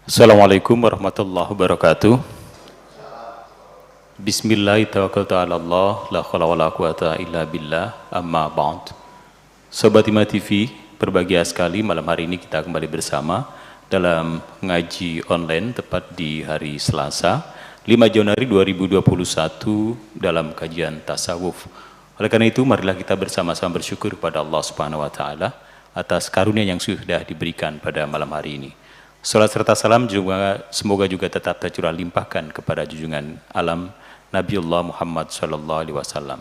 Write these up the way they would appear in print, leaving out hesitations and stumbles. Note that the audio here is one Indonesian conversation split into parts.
Assalamualaikum warahmatullahi wabarakatuh. Bismillahirrahmanirrahim. La khala wa la quwata illa billah. Amma ba'd. Sobat Hima TV, berbahagia sekali malam hari ini kita kembali bersama dalam ngaji online tepat di hari Selasa 5 Januari 2021 dalam kajian tasawuf. Oleh karena itu, marilah kita bersama-sama bersyukur kepada Allah Subhanahu wa taala atas karunia yang sudah diberikan pada malam hari ini. Salat serta salam juga semoga juga tetap tercurah limpahkan kepada junjungan alam Nabiullah Muhammad sallallahu alaihi wasallam.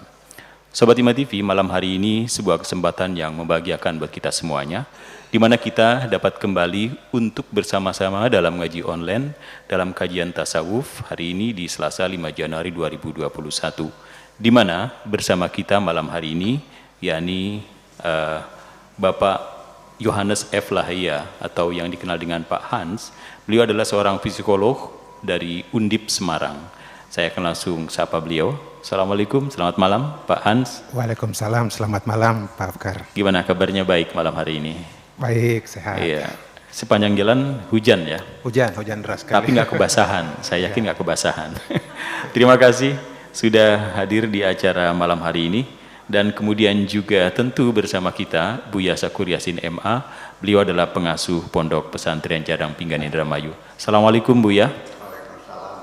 Sobat Hima TV, malam hari ini sebuah kesempatan yang membahagiakan buat kita semuanya, di mana kita dapat kembali untuk bersama-sama dalam ngaji online dalam kajian tasawuf hari ini di Selasa 5 Januari 2021, di mana bersama kita malam hari ini yakni Bapak Yohanes F. Lahia atau yang dikenal dengan Pak Hans. Beliau adalah seorang psikolog dari Undip Semarang. Saya akan langsung sapa beliau. Assalamualaikum, selamat malam Pak Hans. Waalaikumsalam, selamat malam Pak Afkar. Gimana kabarnya, baik malam hari ini? Baik, sehat. Iya. Sepanjang jalan hujan ya? Hujan deras sekali. Tapi nggak kebasahan, saya yakin nggak kebasahan. Terima kasih sudah hadir di acara malam hari ini. Dan kemudian juga tentu bersama kita Buya Sakur Yasin MA. Beliau adalah pengasuh Pondok Pesantren Cadang Pinggan Indramayu. Assalamualaikum Buya.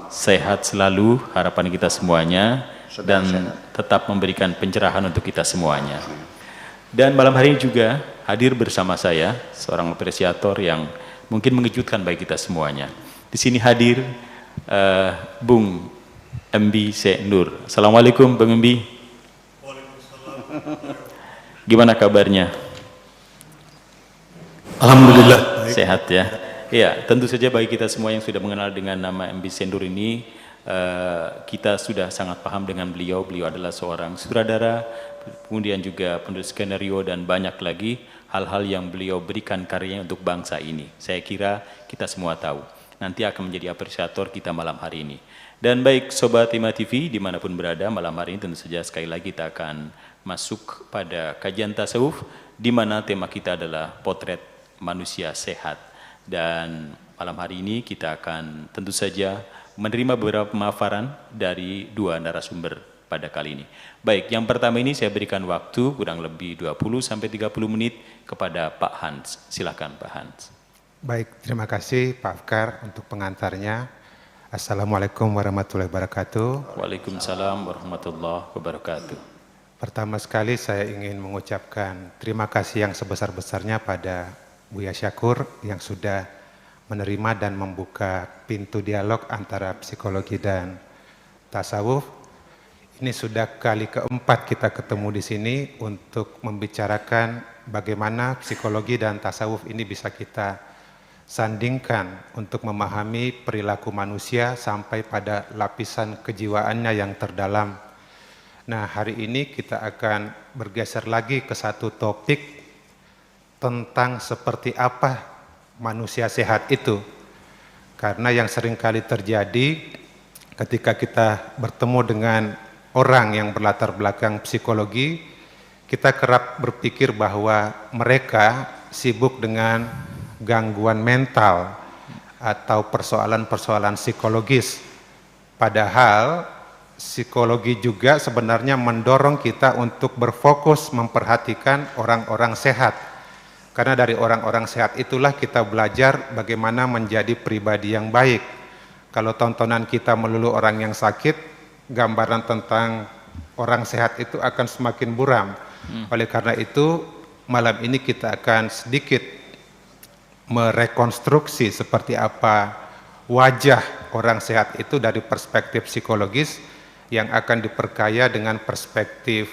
Sehat selalu harapan kita semuanya dan tetap memberikan pencerahan untuk kita semuanya. Dan malam hari ini juga hadir bersama saya seorang apresiator yang mungkin mengejutkan bagi kita semuanya. Di sini hadir Bung Embi Senur. Assalamualaikum Bung Embi. Gimana kabarnya? Alhamdulillah. Sehat ya. Iya, tentu saja bagi kita semua yang sudah mengenal dengan nama Embi Sendur ini, kita sudah sangat paham dengan beliau. Beliau adalah seorang sutradara, kemudian juga penulis skenario dan banyak lagi hal-hal yang beliau berikan karyanya untuk bangsa ini. Saya kira kita semua tahu. Nanti akan menjadi apresiator kita malam hari ini. Dan baik Sobat Hima TV dimanapun berada, malam hari ini tentu saja sekali lagi kita akan masuk pada kajian tasawuf, di mana tema kita adalah potret manusia sehat. Dan malam hari ini kita akan tentu saja menerima beberapa pemaparan dari dua narasumber pada kali ini. Baik, yang pertama ini saya berikan waktu kurang lebih 20-30 menit kepada Pak Hans. Silakan Pak Hans. Baik, terima kasih Pak Afkar untuk pengantarnya. Assalamualaikum warahmatullahi wabarakatuh. Waalaikumsalam warahmatullahi wabarakatuh. Pertama sekali saya ingin mengucapkan terima kasih yang sebesar-besarnya pada Buya Syakur yang sudah menerima dan membuka pintu dialog antara psikologi dan tasawuf. Ini sudah kali keempat kita ketemu di sini untuk membicarakan bagaimana psikologi dan tasawuf ini bisa kita sandingkan untuk memahami perilaku manusia sampai pada lapisan kejiwaannya yang terdalam. Nah, hari ini kita akan bergeser lagi ke satu topik tentang seperti apa manusia sehat itu. Karena yang sering kali terjadi ketika kita bertemu dengan orang yang berlatar belakang psikologi, kita kerap berpikir bahwa mereka sibuk dengan gangguan mental atau persoalan-persoalan psikologis. Padahal psikologi juga sebenarnya mendorong kita untuk berfokus memperhatikan orang-orang sehat. Karena dari orang-orang sehat itulah kita belajar bagaimana menjadi pribadi yang baik. Kalau tontonan kita melulu orang yang sakit, gambaran tentang orang sehat itu akan semakin buram. Oleh karena itu, malam ini kita akan sedikit merekonstruksi seperti apa wajah orang sehat itu dari perspektif psikologis yang akan diperkaya dengan perspektif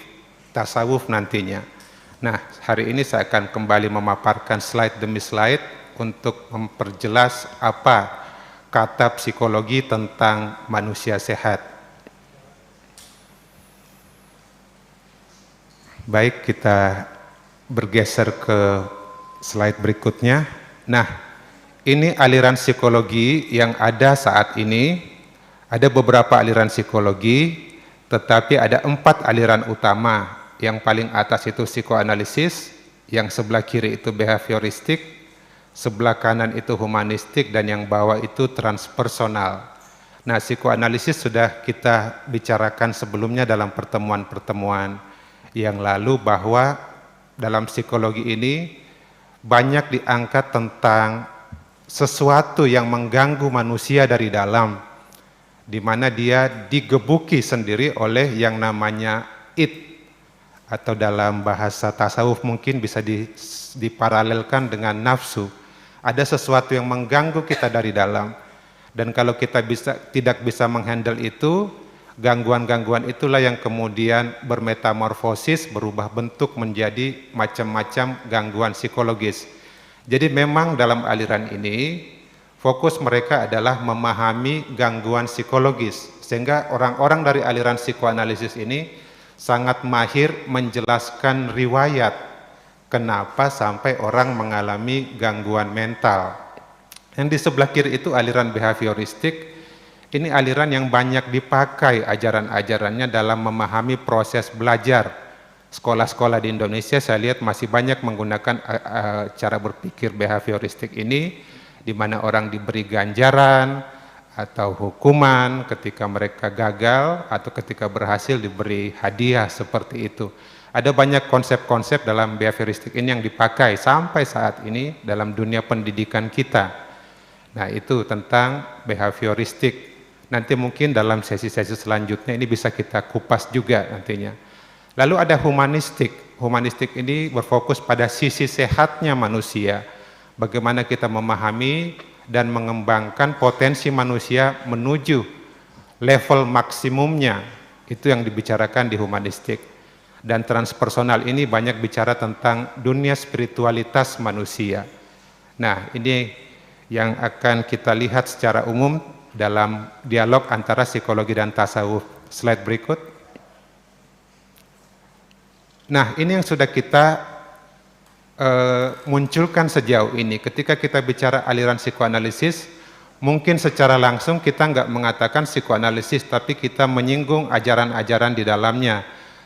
tasawuf nantinya. Nah, hari ini saya akan kembali memaparkan slide demi slide untuk memperjelas apa kata psikologi tentang manusia sehat. Baik, kita bergeser ke slide berikutnya. Nah, ini aliran psikologi yang ada saat ini. Ada beberapa aliran psikologi, tetapi ada 4 aliran utama. Yang paling atas itu psikoanalisis, yang sebelah kiri itu behavioristik, sebelah kanan itu humanistik, dan yang bawah itu transpersonal. Nah, psikoanalisis sudah kita bicarakan sebelumnya dalam pertemuan-pertemuan yang lalu, bahwa dalam psikologi ini banyak diangkat tentang sesuatu yang mengganggu manusia dari dalam, di mana dia digebuki sendiri oleh yang namanya id, atau dalam bahasa tasawuf mungkin bisa diparalelkan dengan nafsu. Ada sesuatu yang mengganggu kita dari dalam, dan kalau kita tidak bisa menghandle itu, gangguan-gangguan itulah yang kemudian bermetamorfosis, berubah bentuk menjadi macam-macam gangguan psikologis. Jadi memang dalam aliran ini fokus mereka adalah memahami gangguan psikologis, sehingga orang-orang dari aliran psikoanalisis ini sangat mahir menjelaskan riwayat kenapa sampai orang mengalami gangguan mental. Yang di sebelah kiri itu aliran behavioristik. Ini aliran yang banyak dipakai ajaran-ajarannya dalam memahami proses belajar. Sekolah-sekolah di Indonesia saya lihat masih banyak menggunakan cara berpikir behavioristik ini, di mana orang diberi ganjaran atau hukuman ketika mereka gagal, atau ketika berhasil diberi hadiah, seperti itu. Ada banyak konsep-konsep dalam behavioristik ini yang dipakai sampai saat ini dalam dunia pendidikan kita. Nah, itu tentang behavioristik. Nanti mungkin dalam sesi-sesi selanjutnya ini bisa kita kupas juga nantinya. Lalu ada humanistik. Humanistik ini berfokus pada sisi sehatnya manusia. Bagaimana kita memahami dan mengembangkan potensi manusia menuju level maksimumnya. Itu yang dibicarakan di humanistik. Dan transpersonal ini banyak bicara tentang dunia spiritualitas manusia. Nah, ini yang akan kita lihat secara umum dalam dialog antara psikologi dan tasawuf. Slide berikut. Nah, ini yang sudah kita munculkan sejauh ini. Ketika kita bicara aliran psikoanalisis, mungkin secara langsung kita nggak mengatakan psikoanalisis, tapi kita menyinggung ajaran-ajaran di dalamnya.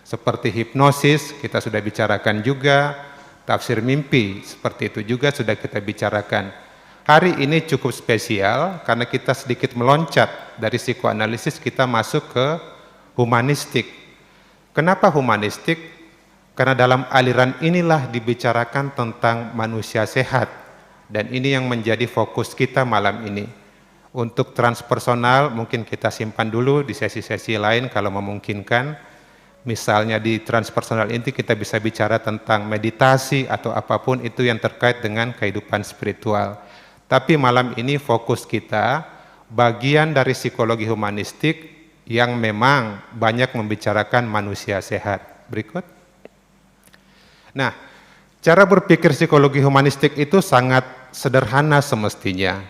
Seperti hipnosis, kita sudah bicarakan juga, tafsir mimpi, seperti itu juga sudah kita bicarakan. Hari ini cukup spesial karena kita sedikit meloncat dari psikoanalisis, kita masuk ke humanistik. Kenapa humanistik? Karena dalam aliran inilah dibicarakan tentang manusia sehat, dan ini yang menjadi fokus kita malam ini. Untuk transpersonal mungkin kita simpan dulu di sesi-sesi lain kalau memungkinkan. Misalnya di transpersonal ini kita bisa bicara tentang meditasi atau apapun itu yang terkait dengan kehidupan spiritual. Tapi malam ini fokus kita bagian dari psikologi humanistik yang memang banyak membicarakan manusia sehat. Berikut. Nah, cara berpikir psikologi humanistik itu sangat sederhana semestinya.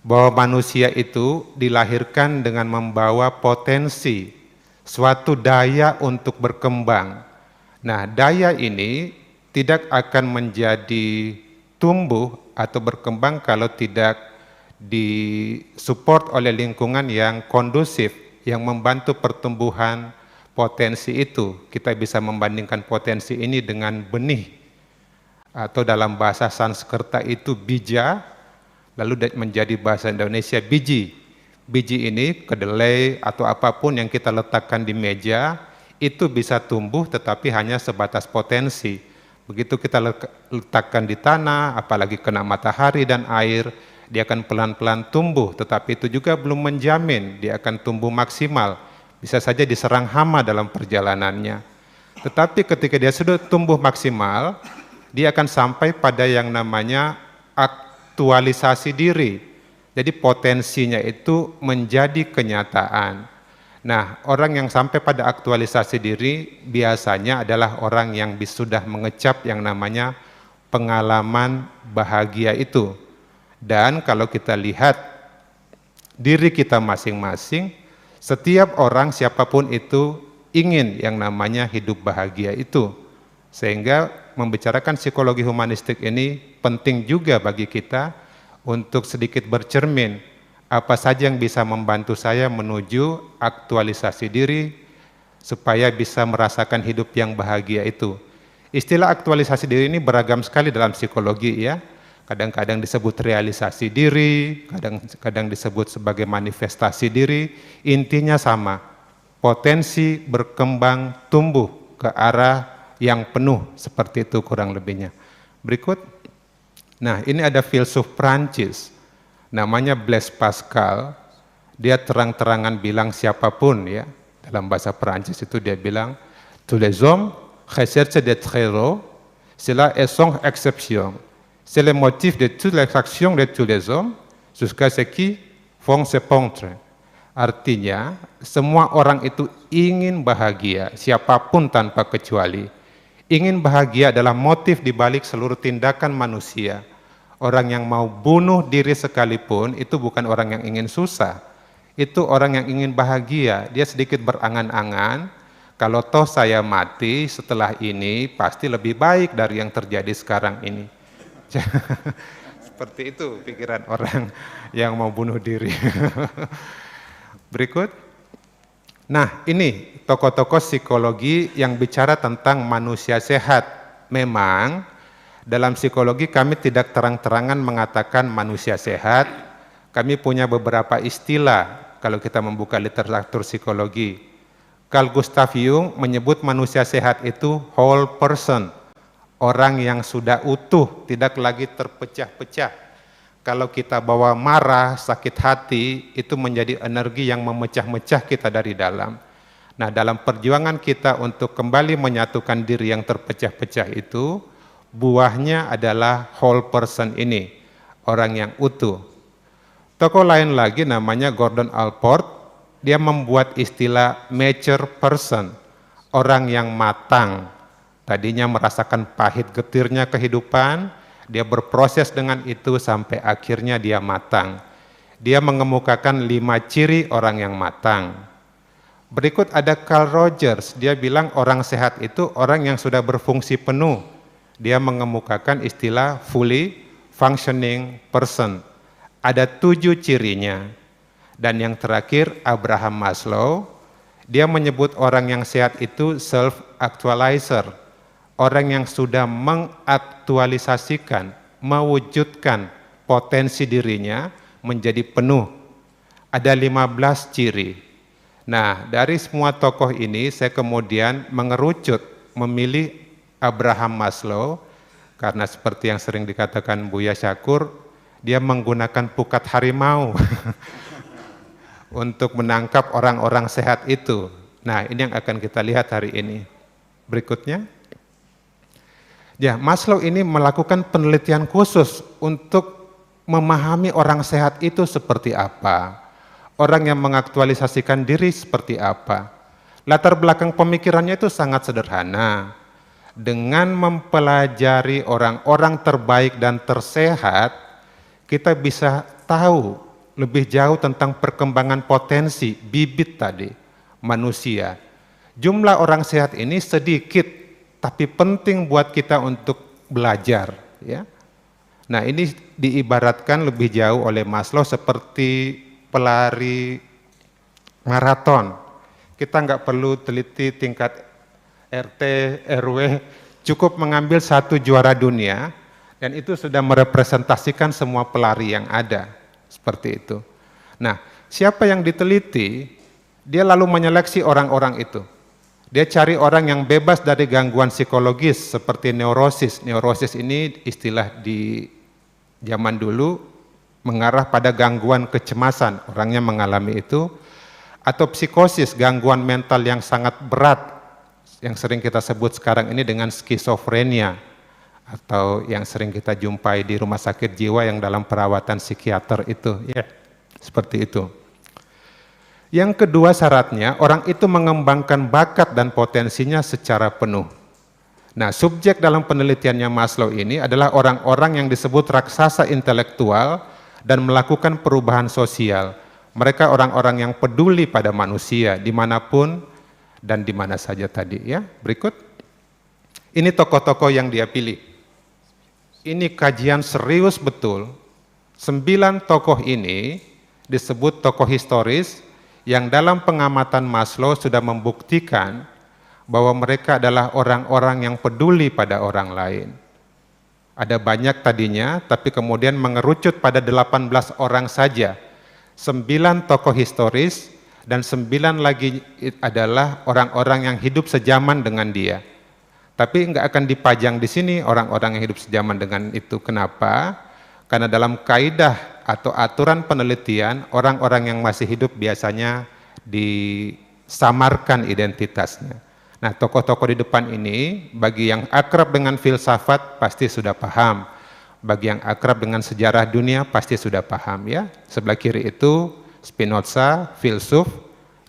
Bahwa manusia itu dilahirkan dengan membawa potensi, suatu daya untuk berkembang. Nah, daya ini tidak akan menjadi tumbuh atau berkembang kalau tidak disupport oleh lingkungan yang kondusif, yang membantu pertumbuhan potensi itu. Kita bisa membandingkan potensi ini dengan benih, atau dalam bahasa Sanskerta itu bija, lalu menjadi bahasa Indonesia biji. Biji ini, kedelai atau apapun yang kita letakkan di meja, itu bisa tumbuh tetapi hanya sebatas potensi. Begitu kita letakkan di tanah, apalagi kena matahari dan air, dia akan pelan-pelan tumbuh, tetapi itu juga belum menjamin dia akan tumbuh maksimal. Bisa saja diserang hama dalam perjalanannya. Tetapi ketika dia sudah tumbuh maksimal, dia akan sampai pada yang namanya aktualisasi diri. Jadi potensinya itu menjadi kenyataan. Nah, orang yang sampai pada aktualisasi diri biasanya adalah orang yang sudah mengecap yang namanya pengalaman bahagia itu. Dan kalau kita lihat diri kita masing-masing, setiap orang siapapun itu ingin yang namanya hidup bahagia itu. Sehingga membicarakan psikologi humanistik ini penting juga bagi kita untuk sedikit bercermin apa saja yang bisa membantu saya menuju aktualisasi diri supaya bisa merasakan hidup yang bahagia itu. Istilah aktualisasi diri ini beragam sekali dalam psikologi ya. kadang-kadang disebut realisasi diri, kadang-kadang disebut sebagai manifestasi diri, intinya sama, potensi berkembang tumbuh ke arah yang penuh, seperti itu kurang lebihnya. Berikut, nah ini ada filsuf Prancis, namanya Blaise Pascal, dia terang-terangan bilang siapapun ya, dalam bahasa Prancis itu dia bilang, tous les hommes recherchent d'être heureux, cela est sans exception. C'est le motif de toutes les actions de tous les hommes, jusqu'à ce qui font se pendre. Artinya, semua orang itu ingin bahagia, siapapun tanpa kecuali. Ingin bahagia adalah motif dibalik seluruh tindakan manusia. Orang yang mau bunuh diri sekalipun, itu bukan orang yang ingin susah. Itu orang yang ingin bahagia. Dia sedikit berangan-angan, kalau toh saya mati setelah ini, pasti lebih baik dari yang terjadi sekarang ini. Seperti itu pikiran orang yang mau bunuh diri. Berikut. Nah, ini tokoh-tokoh psikologi yang bicara tentang manusia sehat. Memang dalam psikologi kami tidak terang-terangan mengatakan manusia sehat. Kami punya beberapa istilah kalau kita membuka literatur psikologi. Carl Gustav Jung menyebut manusia sehat itu whole person. Orang yang sudah utuh, tidak lagi terpecah-pecah. Kalau kita bawa marah, sakit hati, itu menjadi energi yang memecah-mecah kita dari dalam. Nah, dalam perjuangan kita untuk kembali menyatukan diri yang terpecah-pecah itu, buahnya adalah whole person ini, orang yang utuh. Tokoh lain lagi namanya Gordon Allport, dia membuat istilah mature person, orang yang matang. Tadinya merasakan pahit getirnya kehidupan, dia berproses dengan itu sampai akhirnya dia matang. Dia mengemukakan 5 ciri orang yang matang. Berikut ada Carl Rogers, dia bilang orang sehat itu orang yang sudah berfungsi penuh. Dia mengemukakan istilah fully functioning person. Ada 7 cirinya. Dan yang terakhir Abraham Maslow, dia menyebut orang yang sehat itu self-actualizer. Orang yang sudah mengaktualisasikan, mewujudkan potensi dirinya menjadi penuh. Ada 15 ciri. Nah, dari semua tokoh ini saya kemudian mengerucut, memilih Abraham Maslow, karena seperti yang sering dikatakan Buya Syakur, dia menggunakan pukat harimau untuk menangkap orang-orang sehat itu. Nah, ini yang akan kita lihat hari ini. Berikutnya. Ya, Maslow ini melakukan penelitian khusus untuk memahami orang sehat itu seperti apa. Orang yang mengaktualisasikan diri seperti apa. Latar belakang pemikirannya itu sangat sederhana. Dengan mempelajari orang-orang terbaik dan tersehat, kita bisa tahu lebih jauh tentang perkembangan potensi, bibit tadi, manusia. Jumlah orang sehat ini sedikit, tapi penting buat kita untuk belajar. Ya. Nah, ini diibaratkan lebih jauh oleh Maslow seperti pelari maraton. Kita nggak perlu teliti tingkat RT, RW, cukup mengambil 1 juara dunia, dan itu sudah merepresentasikan semua pelari yang ada. Seperti itu. Nah, siapa yang diteliti, dia lalu menyeleksi orang-orang itu. Dia cari orang yang bebas dari gangguan psikologis seperti neurosis. Neurosis ini istilah di zaman dulu mengarah pada gangguan kecemasan, orangnya mengalami itu. Atau psikosis, gangguan mental yang sangat berat, yang sering kita sebut sekarang ini dengan skizofrenia. Atau yang sering kita jumpai di rumah sakit jiwa yang dalam perawatan psikiater itu. Ya, seperti itu. Yang kedua syaratnya, orang itu mengembangkan bakat dan potensinya secara penuh. Nah, subjek dalam penelitiannya Maslow ini adalah orang-orang yang disebut raksasa intelektual dan melakukan perubahan sosial. Mereka orang-orang yang peduli pada manusia, dimanapun dan dimana saja tadi. Ya, berikut. Ini tokoh-tokoh yang dia pilih. Ini kajian serius betul. 9 tokoh ini disebut tokoh historis, yang dalam pengamatan Maslow sudah membuktikan bahwa mereka adalah orang-orang yang peduli pada orang lain. Ada banyak tadinya, tapi kemudian mengerucut pada 18 orang saja. 9 tokoh historis, dan 9 lagi adalah orang-orang yang hidup sejaman dengan dia. Tapi nggak akan dipajang di sini orang-orang yang hidup sejaman dengan itu. Kenapa? Karena dalam kaidah atau aturan penelitian, orang-orang yang masih hidup biasanya disamarkan identitasnya. Nah, tokoh-tokoh di depan ini, bagi yang akrab dengan filsafat pasti sudah paham. Bagi yang akrab dengan sejarah dunia pasti sudah paham ya. Sebelah kiri itu Spinoza, filsuf,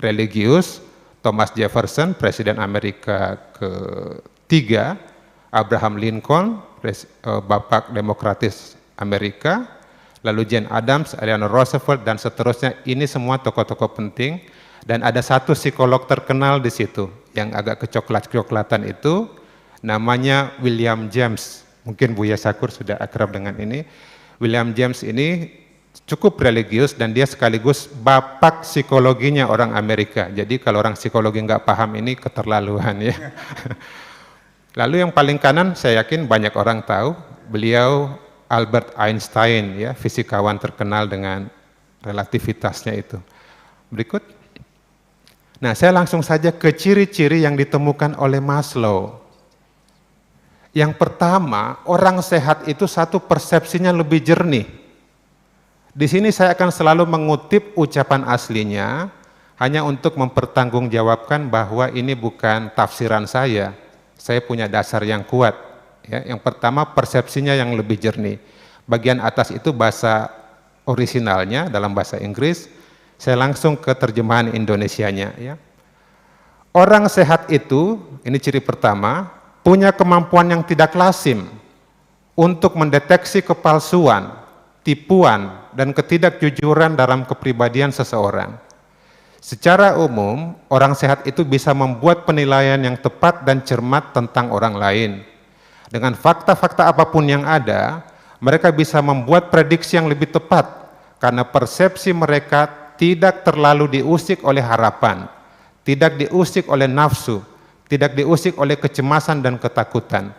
religius, Thomas Jefferson, Presiden Amerika ketiga, Abraham Lincoln, Bapak Demokratis Amerika, lalu Jane Addams, Eleanor Roosevelt, dan seterusnya. Ini semua tokoh-tokoh penting, dan ada satu psikolog terkenal di situ, yang agak kecoklat-coklatan itu, namanya William James. Mungkin Buya Syakur sudah akrab dengan ini. William James ini cukup religius dan dia sekaligus bapak psikologinya orang Amerika. Jadi kalau orang psikologi nggak paham ini keterlaluan ya. Lalu yang paling kanan saya yakin banyak orang tahu, beliau Albert Einstein ya, fisikawan terkenal dengan relativitasnya itu. Berikut. Nah, saya langsung saja ke ciri-ciri yang ditemukan oleh Maslow. Yang pertama, orang sehat itu satu persepsinya lebih jernih. Di sini saya akan selalu mengutip ucapan aslinya, hanya untuk mempertanggungjawabkan bahwa ini bukan tafsiran saya. Saya punya dasar yang kuat. Ya, yang pertama, persepsinya yang lebih jernih. Bagian atas itu bahasa orisinalnya dalam bahasa Inggris. Saya langsung ke terjemahan Indonesianya ya. Orang sehat itu, ini ciri pertama, punya kemampuan yang tidak lazim untuk mendeteksi kepalsuan, tipuan, dan ketidakjujuran dalam kepribadian seseorang. Secara umum, orang sehat itu bisa membuat penilaian yang tepat dan cermat tentang orang lain. Dengan fakta-fakta apapun yang ada, mereka bisa membuat prediksi yang lebih tepat karena persepsi mereka tidak terlalu diusik oleh harapan, tidak diusik oleh nafsu, tidak diusik oleh kecemasan dan ketakutan.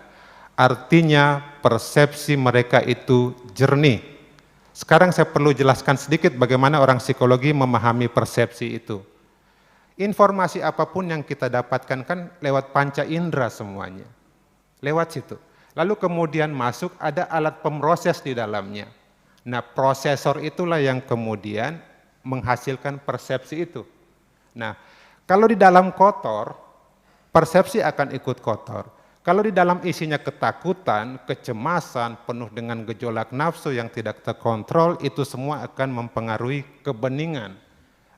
Artinya persepsi mereka itu jernih. Sekarang saya perlu jelaskan sedikit bagaimana orang psikologi memahami persepsi itu. Informasi apapun yang kita dapatkan kan lewat panca indera semuanya. Lewat situ. Lalu kemudian masuk ada alat pemroses di dalamnya. Nah, prosesor itulah yang kemudian menghasilkan persepsi itu. Nah, kalau di dalam kotor, persepsi akan ikut kotor. Kalau di dalam isinya ketakutan, kecemasan, penuh dengan gejolak nafsu yang tidak terkontrol, itu semua akan mempengaruhi kebeningan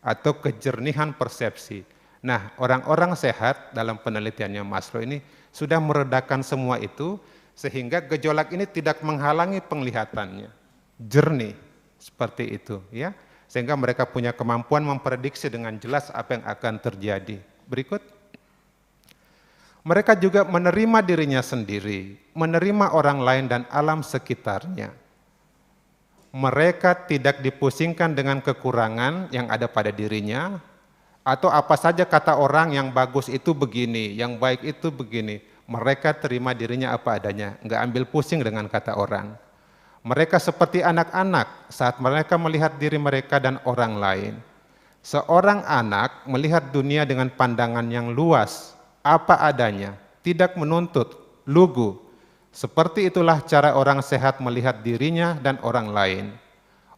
atau kejernihan persepsi. Nah, orang-orang sehat dalam penelitiannya Maslow ini sudah meredakan semua itu, sehingga gejolak ini tidak menghalangi penglihatannya. Jernih, seperti itu ya. Sehingga mereka punya kemampuan memprediksi dengan jelas apa yang akan terjadi. Berikut. Mereka juga menerima dirinya sendiri, menerima orang lain dan alam sekitarnya. Mereka tidak dipusingkan dengan kekurangan yang ada pada dirinya, atau apa saja kata orang yang bagus itu begini, yang baik itu begini. Mereka terima dirinya apa adanya, nggak ambil pusing dengan kata orang. Mereka seperti anak-anak saat mereka melihat diri mereka dan orang lain. Seorang anak melihat dunia dengan pandangan yang luas, apa adanya, tidak menuntut, lugu. Seperti itulah cara orang sehat melihat dirinya dan orang lain.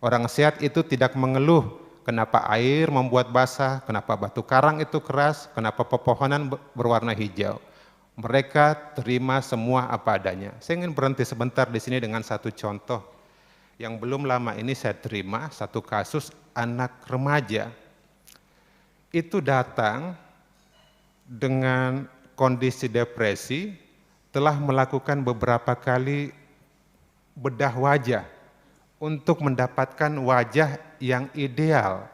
Orang sehat itu tidak mengeluh, kenapa air membuat basah, kenapa batu karang itu keras, kenapa pepohonan berwarna hijau. Mereka terima semua apa adanya. Saya ingin berhenti sebentar di sini dengan satu contoh yang belum lama ini saya terima, satu kasus anak remaja. Itu datang dengan kondisi depresi, telah melakukan beberapa kali bedah wajah untuk mendapatkan wajah yang ideal.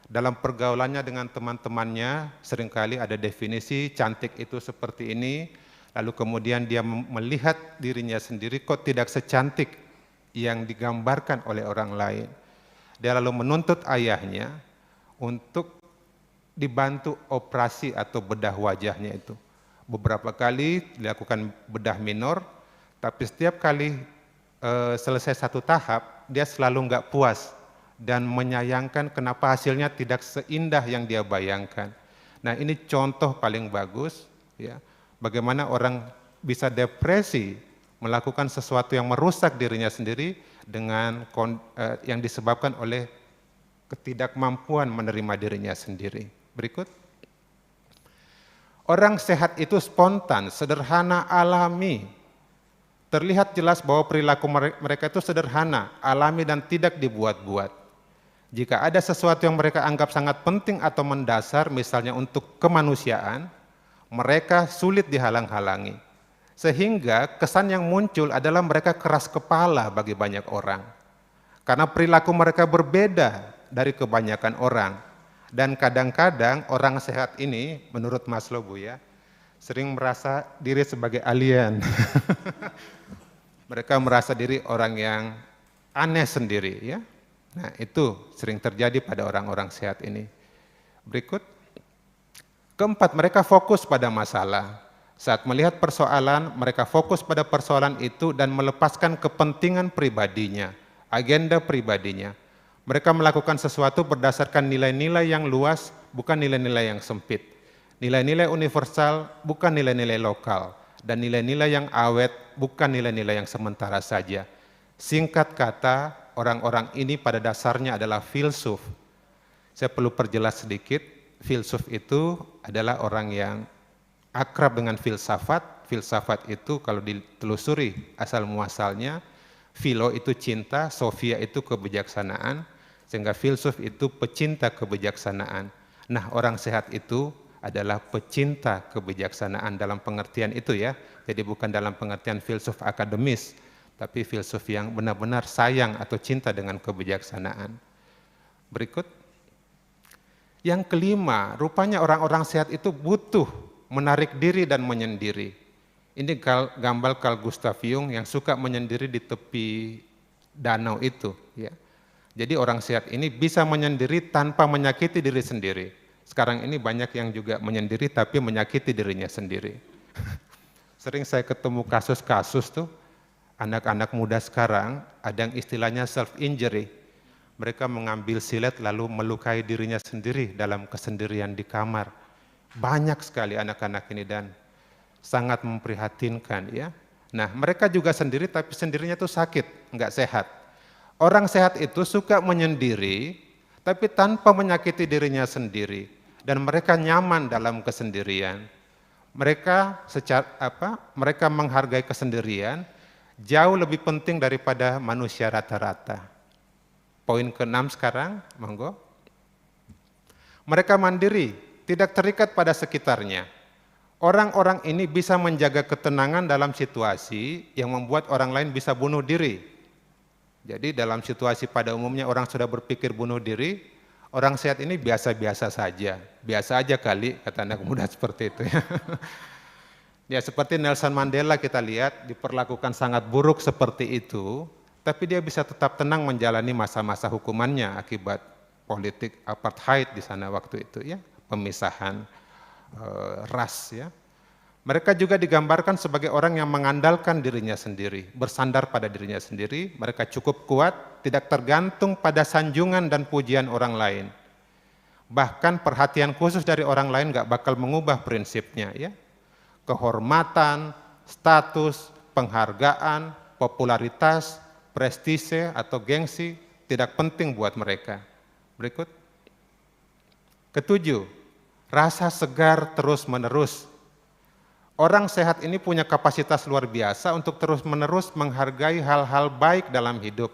Dalam pergaulannya dengan teman-temannya, seringkali ada definisi cantik itu seperti ini, lalu kemudian dia melihat dirinya sendiri kok tidak secantik yang digambarkan oleh orang lain. Dia lalu menuntut ayahnya untuk dibantu operasi atau bedah wajahnya itu. Beberapa kali dilakukan bedah minor, tapi setiap kali selesai satu tahap, dia selalu nggak puas dan menyayangkan kenapa hasilnya tidak seindah yang dia bayangkan. Nah, ini contoh paling bagus ya, bagaimana orang bisa depresi melakukan sesuatu yang merusak dirinya sendiri dengan yang disebabkan oleh ketidakmampuan menerima dirinya sendiri. Berikut. Orang sehat itu spontan, sederhana, alami. Terlihat jelas bahwa perilaku mereka itu sederhana, alami dan tidak dibuat-buat. Jika ada sesuatu yang mereka anggap sangat penting atau mendasar, misalnya untuk kemanusiaan, mereka sulit dihalang-halangi. Sehingga kesan yang muncul adalah mereka keras kepala bagi banyak orang. Karena perilaku mereka berbeda dari kebanyakan orang. Dan kadang-kadang orang sehat ini, menurut Maslow Bu ya, sering merasa diri sebagai alien. Mereka merasa diri orang yang aneh sendiri ya. Nah, itu sering terjadi pada orang-orang sehat ini. Berikut. Keempat, mereka fokus pada masalah. Saat melihat persoalan, mereka fokus pada persoalan itu dan melepaskan kepentingan pribadinya, agenda pribadinya. Mereka melakukan sesuatu berdasarkan nilai-nilai yang luas, bukan nilai-nilai yang sempit. Nilai-nilai universal, bukan nilai-nilai lokal. Dan nilai-nilai yang awet, bukan nilai-nilai yang sementara saja. Singkat kata, orang-orang ini pada dasarnya adalah filsuf. Saya perlu perjelas sedikit, filsuf itu adalah orang yang akrab dengan filsafat. Filsafat itu kalau ditelusuri asal muasalnya, philo itu cinta, sophia itu kebijaksanaan, sehingga filsuf itu pecinta kebijaksanaan. Nah, orang sehat itu adalah pecinta kebijaksanaan dalam pengertian itu ya. Jadi bukan dalam pengertian filsuf akademis, tapi filsuf yang benar-benar sayang atau cinta dengan kebijaksanaan. Berikut. Yang kelima, rupanya orang-orang sehat itu butuh menarik diri dan menyendiri. Ini gambar Carl Gustav Jung yang suka menyendiri di tepi danau itu ya. Jadi orang sehat ini bisa menyendiri tanpa menyakiti diri sendiri. Sekarang ini banyak yang juga menyendiri tapi menyakiti dirinya sendiri. Sering saya ketemu kasus-kasus tuh, anak-anak muda sekarang ada yang istilahnya self-injury. Mereka mengambil silet lalu melukai dirinya sendiri dalam kesendirian di kamar. Banyak sekali anak-anak ini dan sangat memprihatinkan ya. Nah, mereka juga sendiri tapi sendirinya tuh sakit, enggak sehat. Orang sehat itu suka menyendiri, tapi tanpa menyakiti dirinya sendiri, dan mereka nyaman dalam kesendirian. Mereka mereka menghargai kesendirian jauh lebih penting daripada manusia rata-rata. Poin ke-6 sekarang, monggo. Mereka mandiri, tidak terikat pada sekitarnya. Orang-orang ini bisa menjaga ketenangan dalam situasi yang membuat orang lain bisa bunuh diri. Jadi dalam situasi pada umumnya orang sudah berpikir bunuh diri, orang sehat ini biasa-biasa saja. Biasa aja kali, kata anak muda seperti itu ya. Ya seperti Nelson Mandela kita lihat diperlakukan sangat buruk seperti itu, tapi dia bisa tetap tenang menjalani masa-masa hukumannya akibat politik apartheid di sana waktu itu ya, pemisahan ras ya. Mereka juga digambarkan sebagai orang yang mengandalkan dirinya sendiri, bersandar pada dirinya sendiri, mereka cukup kuat, tidak tergantung pada sanjungan dan pujian orang lain. Bahkan perhatian khusus dari orang lain gak bakal mengubah prinsipnya ya. Kehormatan, status, penghargaan, popularitas, prestise atau gengsi tidak penting buat mereka. Berikut. Ketujuh, rasa segar terus-menerus. Orang sehat ini punya kapasitas luar biasa untuk terus-menerus menghargai hal-hal baik dalam hidup.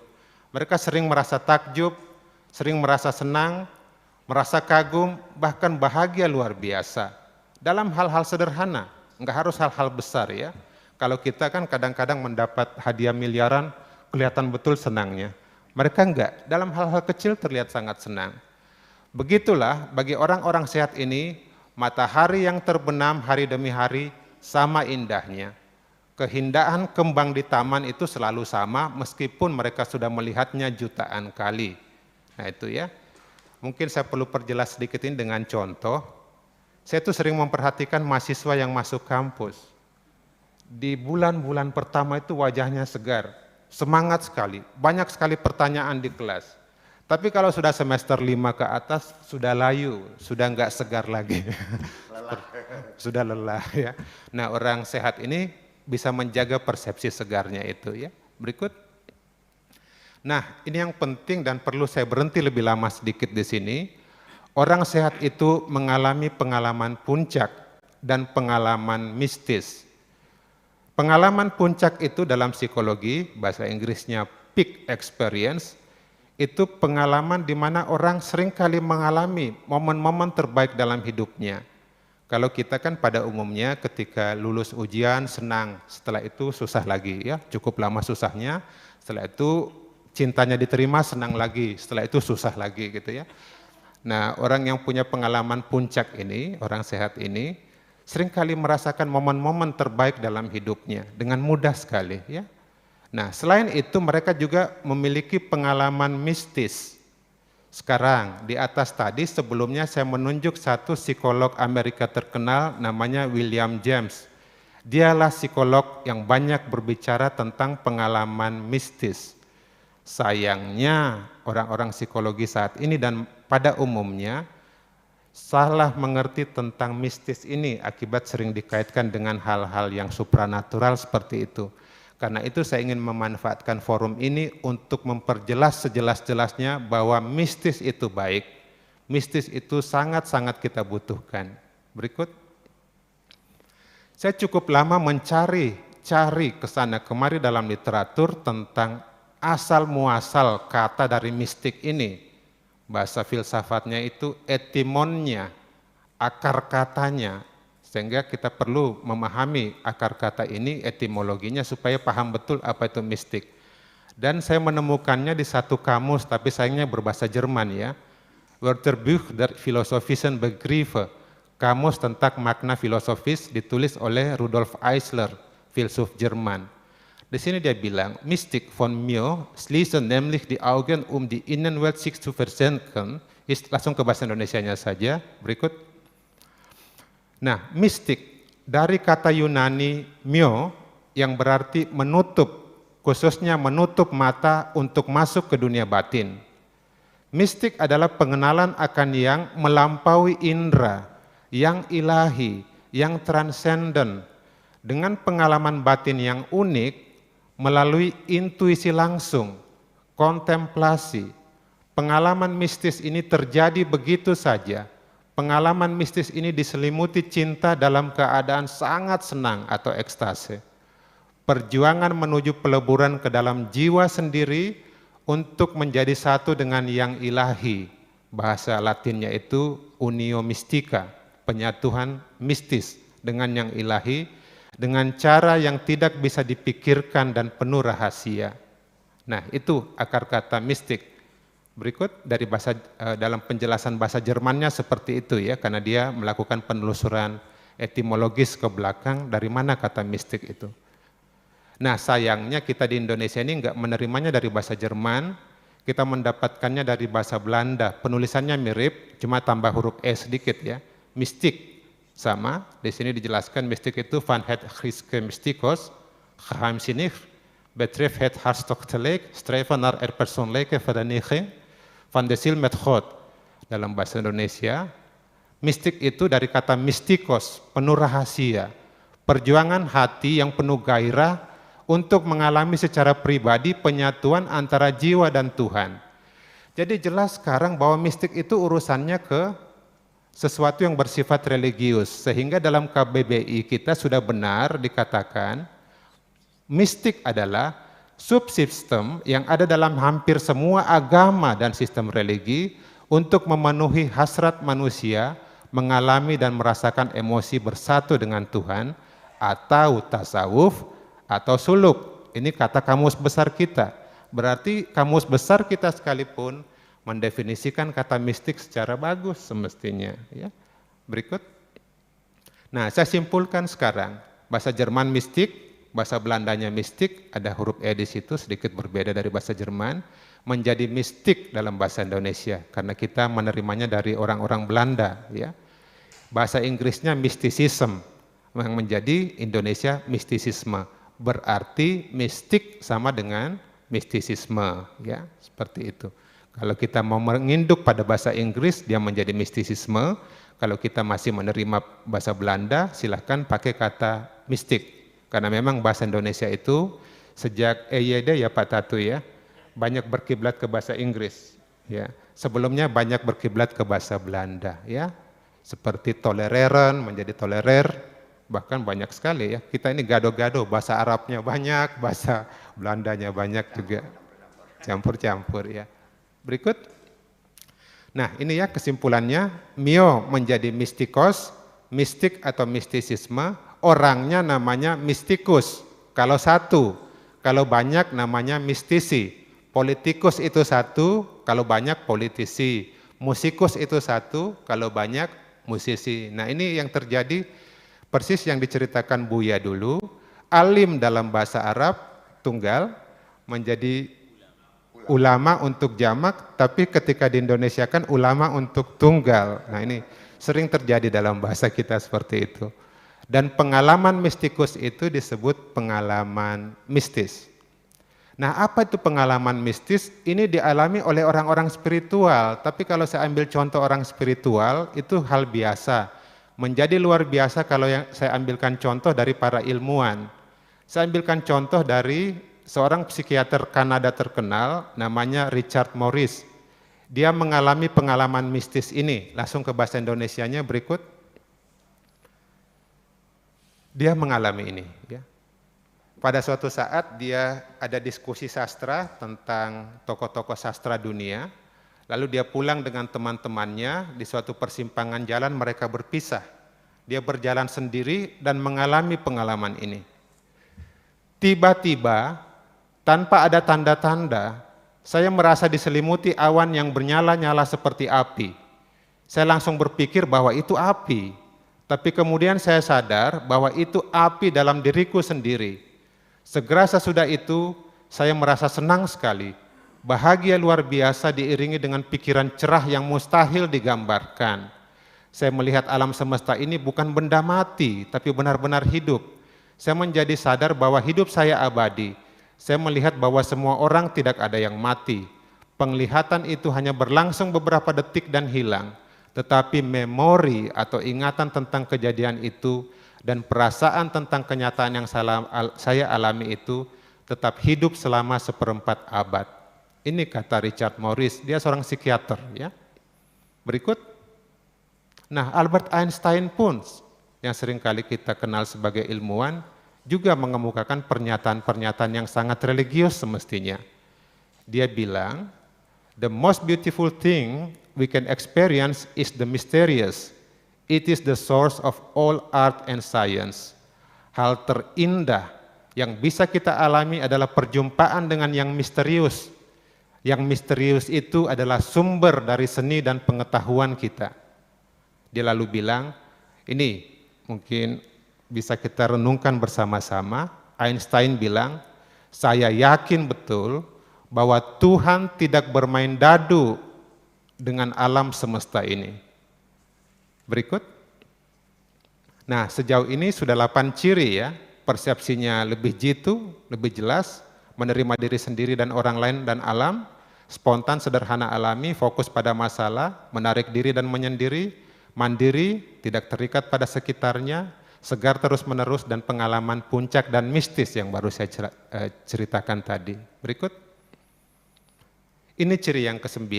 Mereka sering merasa takjub, sering merasa senang, merasa kagum, bahkan bahagia luar biasa. Dalam hal-hal sederhana, enggak harus hal-hal besar ya. Kalau kita kan kadang-kadang mendapat hadiah miliaran, kelihatan betul senangnya. Mereka enggak, dalam hal-hal kecil terlihat sangat senang. Begitulah bagi orang-orang sehat ini, matahari yang terbenam hari demi hari, sama indahnya. Keindahan kembang di taman itu selalu sama meskipun mereka sudah melihatnya jutaan kali. Nah itu ya. Mungkin saya perlu perjelas sedikit ini dengan contoh. Saya tuh sering memperhatikan mahasiswa yang masuk kampus. Di bulan-bulan pertama itu wajahnya segar. semangat sekali, banyak sekali pertanyaan di kelas. Tapi kalau sudah semester 5 ke atas, sudah layu, sudah enggak segar lagi. Sudah lelah ya. Nah, orang sehat ini bisa menjaga persepsi segarnya itu ya. Berikut. Nah, ini yang penting dan perlu saya berhenti lebih lama sedikit di sini. Orang sehat itu mengalami pengalaman puncak dan pengalaman mistis. Pengalaman puncak itu dalam psikologi, bahasa Inggrisnya peak experience, itu pengalaman di mana orang seringkali mengalami momen-momen terbaik dalam hidupnya. Kalau kita kan pada umumnya ketika lulus ujian senang, setelah itu susah lagi ya, cukup lama susahnya, setelah itu cintanya diterima senang lagi, setelah itu susah lagi gitu ya. Nah, orang yang punya pengalaman puncak ini, orang sehat ini, seringkali merasakan momen-momen terbaik dalam hidupnya dengan mudah sekali ya. Nah, selain itu mereka juga memiliki pengalaman mistis. Sekarang di atas tadi sebelumnya saya menunjuk satu psikolog Amerika terkenal namanya William James. Dialah psikolog yang banyak berbicara tentang pengalaman mistis. Sayangnya orang-orang psikologi saat ini dan pada umumnya salah mengerti tentang mistis ini akibat sering dikaitkan dengan hal-hal yang supranatural seperti itu. Karena itu saya ingin memanfaatkan forum ini untuk memperjelas sejelas-jelasnya bahwa mistis itu baik, mistis itu sangat-sangat kita butuhkan. Berikut. Saya cukup lama mencari ke sana kemari dalam literatur tentang asal muasal kata dari mistik ini. Bahasa filsafatnya itu etimonnya, akar katanya. Sehingga kita perlu memahami akar kata ini, etimologinya supaya paham betul apa itu mistik. Dan saya menemukannya di satu kamus, tapi sayangnya berbahasa Jerman ya. Wörterbuch der philosophischen Begriffe, kamus tentang makna filosofis ditulis oleh Rudolf Eisler, filsuf Jerman. Di sini dia bilang, Mystik von mir schließen nämlich die Augen die Innenwelt sich zu versenken. Langsung ke bahasa Indonesianya saja, berikut. Nah, mistik dari kata Yunani myo yang berarti menutup, khususnya menutup mata untuk masuk ke dunia batin. Mistik adalah pengenalan akan yang melampaui indera, yang ilahi, yang transenden, dengan pengalaman batin yang unik melalui intuisi langsung, kontemplasi. Pengalaman mistis ini terjadi begitu saja. Pengalaman mistis ini diselimuti cinta dalam keadaan sangat senang atau ekstase. Perjuangan menuju peleburan ke dalam jiwa sendiri untuk menjadi satu dengan yang ilahi. Bahasa Latinnya itu unio mystica, penyatuan mistis dengan yang ilahi, dengan cara yang tidak bisa dipikirkan dan penuh rahasia. Nah, itu akar kata mistik. Berikut dari bahasa dalam penjelasan bahasa Jermannya seperti itu ya, karena dia melakukan penelusuran etimologis ke belakang dari mana kata mistik itu. Nah, sayangnya kita di Indonesia ini enggak menerimanya dari bahasa Jerman, kita mendapatkannya dari bahasa Belanda. Penulisannya mirip, cuma tambah huruf e sedikit ya. Mistik sama, di sini dijelaskan mistik itu van het Griekse mystikos, geheimzinnig, betreft het hartstochtelijk, streven naar persoonlijke vereniging van de ziel met God. Dalam bahasa Indonesia, mistik itu dari kata mistikos, penuh rahasia, perjuangan hati yang penuh gairah untuk mengalami secara pribadi penyatuan antara jiwa dan Tuhan. Jadi jelas sekarang bahwa mistik itu urusannya ke sesuatu yang bersifat religius, sehingga dalam KBBI kita sudah benar dikatakan mistik adalah subsistem yang ada dalam hampir semua agama dan sistem religi untuk memenuhi hasrat manusia mengalami dan merasakan emosi bersatu dengan Tuhan, atau tasawuf atau suluk. Ini kata kamus besar kita. Berarti kamus besar kita sekalipun mendefinisikan kata mistik secara bagus semestinya ya. Berikut. Nah, saya simpulkan sekarang, bahasa Jerman mistik, bahasa Belandanya mistik, ada huruf E di situ sedikit berbeda dari bahasa Jerman, menjadi mistik dalam bahasa Indonesia karena kita menerimanya dari orang-orang Belanda ya. Bahasa Inggrisnya mysticism yang menjadi Indonesia mistisisme. berarti mistik sama dengan mistisisme, ya, seperti itu. Kalau kita mau menginduk pada bahasa Inggris, dia menjadi mistisisme. Kalau kita masih menerima bahasa Belanda, silahkan pakai kata mistik. Karena memang bahasa Indonesia itu sejak EYD ya Pak Tatu ya, banyak berkiblat ke bahasa Inggris. Ya, sebelumnya banyak berkiblat ke bahasa Belanda, ya, seperti tolereren menjadi tolerer, bahkan banyak sekali ya. Kita ini gado-gado, bahasa Arabnya banyak, bahasa Belandanya banyak juga, campur-campur ya. Berikut. Nah ini ya kesimpulannya, mio menjadi mistikos, mistik atau mistisisme, orangnya namanya mistikus, kalau satu, kalau banyak namanya mistisi. Politikus itu satu, kalau banyak politisi. Musikus itu satu, kalau banyak musisi. Nah ini yang terjadi persis yang diceritakan Buya dulu. Alim dalam bahasa Arab tunggal menjadi ulama untuk jamak, tapi ketika di Indonesia kan ulama untuk tunggal. Nah ini sering terjadi dalam bahasa kita seperti itu. Dan pengalaman mistikus itu disebut pengalaman mistis. Nah apa itu pengalaman mistis? Ini dialami oleh orang-orang spiritual, tapi kalau saya ambil contoh orang spiritual itu hal biasa. Menjadi luar biasa kalau yang saya ambilkan contoh dari para ilmuwan. Saya ambilkan contoh dari seorang psikiater Kanada terkenal namanya Richard Morris. Dia mengalami pengalaman mistis ini, langsung ke bahasa Indonesianya berikut. Dia mengalami ini ya. Pada suatu saat dia ada diskusi sastra tentang tokoh-tokoh sastra dunia, lalu dia pulang dengan teman-temannya, di suatu persimpangan jalan mereka berpisah. Dia berjalan sendiri dan mengalami pengalaman ini. Tiba-tiba, tanpa ada tanda-tanda, saya merasa diselimuti awan yang bernyala-nyala seperti api. Saya langsung berpikir bahwa itu api, tapi kemudian saya sadar bahwa itu api dalam diriku sendiri. Segera sesudah itu, saya merasa senang sekali, bahagia luar biasa diiringi dengan pikiran cerah yang mustahil digambarkan. Saya melihat alam semesta ini bukan benda mati, tapi benar-benar hidup. Saya menjadi sadar bahwa hidup saya abadi. Saya melihat bahwa semua orang tidak ada yang mati. Penglihatan itu hanya berlangsung beberapa detik dan hilang. Tetapi memori atau ingatan tentang kejadian itu dan perasaan tentang kenyataan yang saya alami itu tetap hidup selama 1/4 abad. Ini kata Richard Morris, dia seorang psikiater ya. Berikut. Nah, Albert Einstein pun yang seringkali kita kenal sebagai ilmuwan juga mengemukakan pernyataan-pernyataan yang sangat religius semestinya. Dia bilang, "The most beautiful thing we can experience is the mysterious. It is the source of all art and science." Hal terindah yang bisa kita alami adalah perjumpaan dengan yang misterius. Yang misterius itu adalah sumber dari seni dan pengetahuan kita. Dia lalu bilang, ini mungkin bisa kita renungkan bersama-sama. Einstein bilang, "Saya yakin betul bahwa Tuhan tidak bermain dadu dengan alam semesta ini." Berikut. Nah, sejauh ini sudah 8 ciri ya, persepsinya lebih jitu, lebih jelas, menerima diri sendiri dan orang lain dan alam, spontan, sederhana, alami, fokus pada masalah, menarik diri dan menyendiri, mandiri, tidak terikat pada sekitarnya, segar terus-menerus, dan pengalaman puncak dan mistis yang baru saya ceritakan tadi. Berikut. Ini ciri yang ke-9.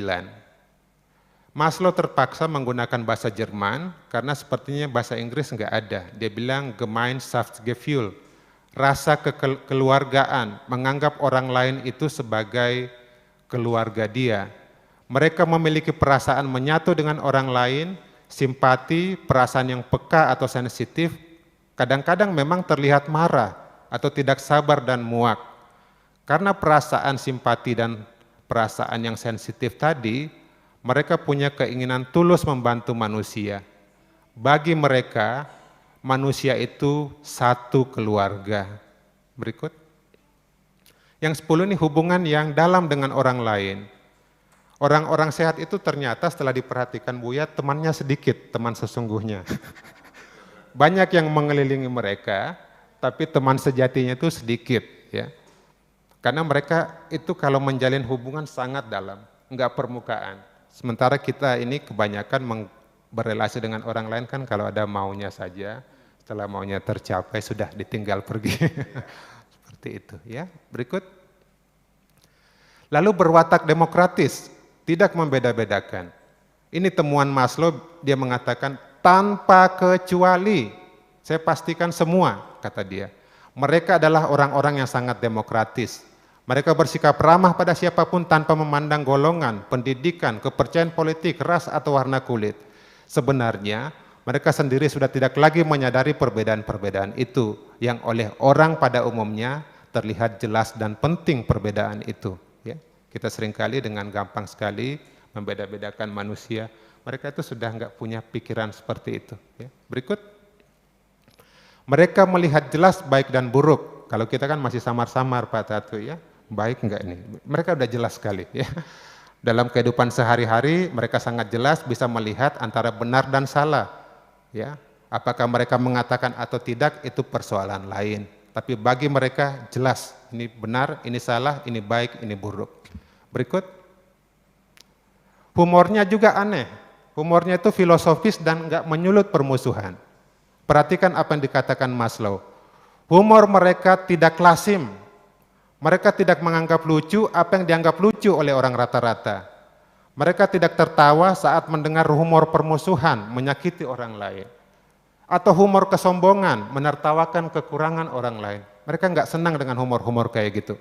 Maslow terpaksa menggunakan bahasa Jerman karena sepertinya bahasa Inggris nggak ada. Dia bilang Gemeinschaftsgefühl, rasa kekeluargaan, menganggap orang lain itu sebagai keluarga dia. Mereka memiliki perasaan menyatu dengan orang lain, simpati, perasaan yang peka atau sensitif, kadang-kadang memang terlihat marah atau tidak sabar dan muak. Karena perasaan simpati dan perasaan yang sensitif tadi, mereka punya keinginan tulus membantu manusia. Bagi mereka, manusia itu satu keluarga. Berikut. Yang 10 ini hubungan yang dalam dengan orang lain. Orang-orang sehat itu ternyata setelah diperhatikan Buya, temannya sedikit, teman sesungguhnya. Banyak yang mengelilingi mereka, tapi teman sejatinya itu sedikit, ya. Karena mereka itu kalau menjalin hubungan sangat dalam, enggak permukaan. Sementara kita ini kebanyakan berrelasi dengan orang lain kan kalau ada maunya saja, setelah maunya tercapai sudah ditinggal pergi. Seperti itu, ya. Berikut. Lalu berwatak demokratis, tidak membeda-bedakan. Ini temuan Maslow, dia mengatakan tanpa kecuali, saya pastikan semua, kata dia. Mereka adalah orang-orang yang sangat demokratis. Mereka bersikap ramah pada siapapun tanpa memandang golongan, pendidikan, kepercayaan politik, ras atau warna kulit. Sebenarnya mereka sendiri sudah tidak lagi menyadari perbedaan-perbedaan itu yang oleh orang pada umumnya terlihat jelas dan penting perbedaan itu. Ya. Kita seringkali dengan gampang sekali membeda-bedakan manusia. Mereka itu sudah enggak punya pikiran seperti itu. Ya. Berikut. Mereka melihat jelas baik dan buruk. Kalau kita kan masih samar-samar Pak Tatu, ya. Baik enggak ini? Mereka udah jelas sekali, ya. Dalam kehidupan sehari-hari mereka sangat jelas bisa melihat antara benar dan salah, ya. Apakah mereka mengatakan atau tidak itu persoalan lain, tapi bagi mereka jelas ini benar, ini salah, ini baik, ini buruk. Berikut. Humornya juga aneh. Humornya itu filosofis dan enggak menyulut permusuhan. Perhatikan apa yang dikatakan Maslow. Humor mereka tidak lazim. Mereka tidak menganggap lucu apa yang dianggap lucu oleh orang rata-rata. Mereka tidak tertawa saat mendengar humor permusuhan, menyakiti orang lain. Atau humor kesombongan, menertawakan kekurangan orang lain. Mereka enggak senang dengan humor-humor kayak gitu.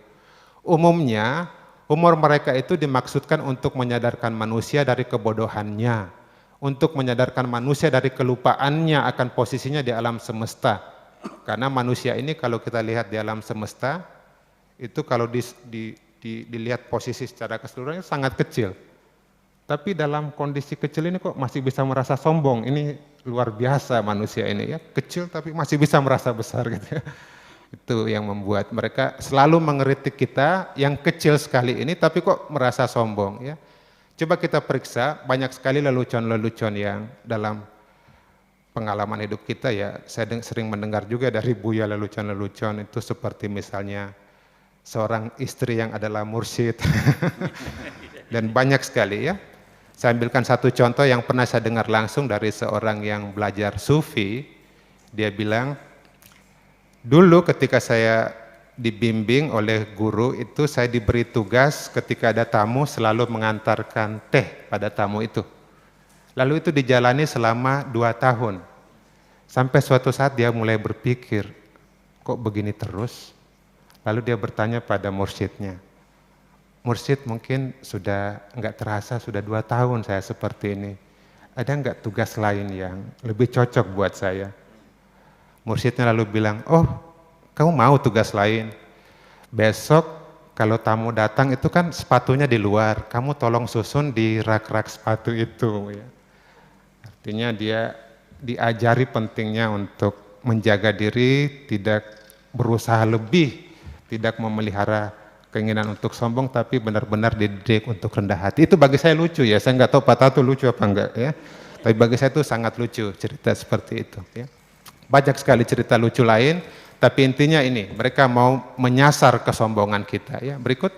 Umumnya, humor mereka itu dimaksudkan untuk menyadarkan manusia dari kebodohannya, untuk menyadarkan manusia dari kelupaannya akan posisinya di alam semesta. Karena manusia ini kalau kita lihat di alam semesta, itu kalau dilihat posisi secara keseluruhannya sangat kecil. Tapi dalam kondisi kecil ini kok masih bisa merasa sombong. Ini luar biasa manusia ini, ya. Kecil tapi masih bisa merasa besar gitu, ya. Itu yang membuat mereka selalu mengkritik kita yang kecil sekali ini tapi kok merasa sombong, ya. Coba kita periksa, banyak sekali lelucon-lelucon yang dalam pengalaman hidup kita, ya. Saya sering mendengar juga dari Buya lelucon-lelucon itu seperti misalnya seorang istri yang adalah mursyid. Dan banyak sekali, ya. Saya ambilkan satu contoh yang pernah saya dengar langsung dari seorang yang belajar sufi. Dia bilang, dulu ketika saya dibimbing oleh guru itu saya diberi tugas ketika ada tamu selalu mengantarkan teh pada tamu itu. Lalu itu dijalani selama 2 tahun. Sampai suatu saat dia mulai berpikir, kok begini terus? Lalu dia bertanya pada mursyidnya, mursyid mungkin sudah enggak terasa, sudah 2 tahun saya seperti ini. Ada enggak tugas lain yang lebih cocok buat saya? Mursyidnya lalu bilang, oh kamu mau tugas lain? Besok kalau tamu datang itu kan sepatunya di luar, kamu tolong susun di rak-rak sepatu itu. Ya. Artinya dia diajari pentingnya untuk menjaga diri, tidak berusaha lebih, tidak memelihara keinginan untuk sombong, tapi benar-benar dididik untuk rendah hati. Itu bagi saya lucu, ya. Saya nggak tahu Pak Tatu lucu apa enggak, ya. Tapi bagi saya itu sangat lucu cerita seperti itu. Ya. Banyak sekali cerita lucu lain, tapi intinya ini, mereka mau menyasar kesombongan kita. Ya. Berikut.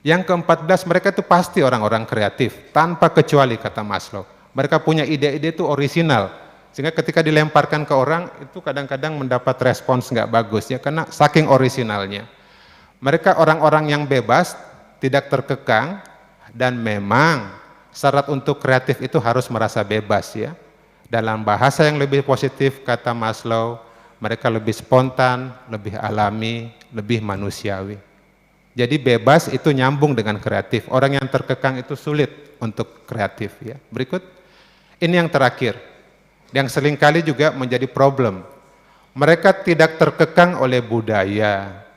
Yang ke-14, mereka itu pasti orang-orang kreatif, tanpa kecuali kata Maslow. Mereka punya ide-ide itu orisinal, sehingga ketika dilemparkan ke orang, itu kadang-kadang mendapat respons nggak bagus, ya, karena saking orisinalnya. Mereka orang-orang yang bebas, tidak terkekang, dan memang syarat untuk kreatif itu harus merasa bebas, ya. Dalam bahasa yang lebih positif, kata Maslow, mereka lebih spontan, lebih alami, lebih manusiawi. Jadi bebas itu nyambung dengan kreatif. Orang yang terkekang itu sulit untuk kreatif, ya. Berikut, ini yang terakhir, yang seringkali juga menjadi problem. Mereka tidak terkekang oleh budaya.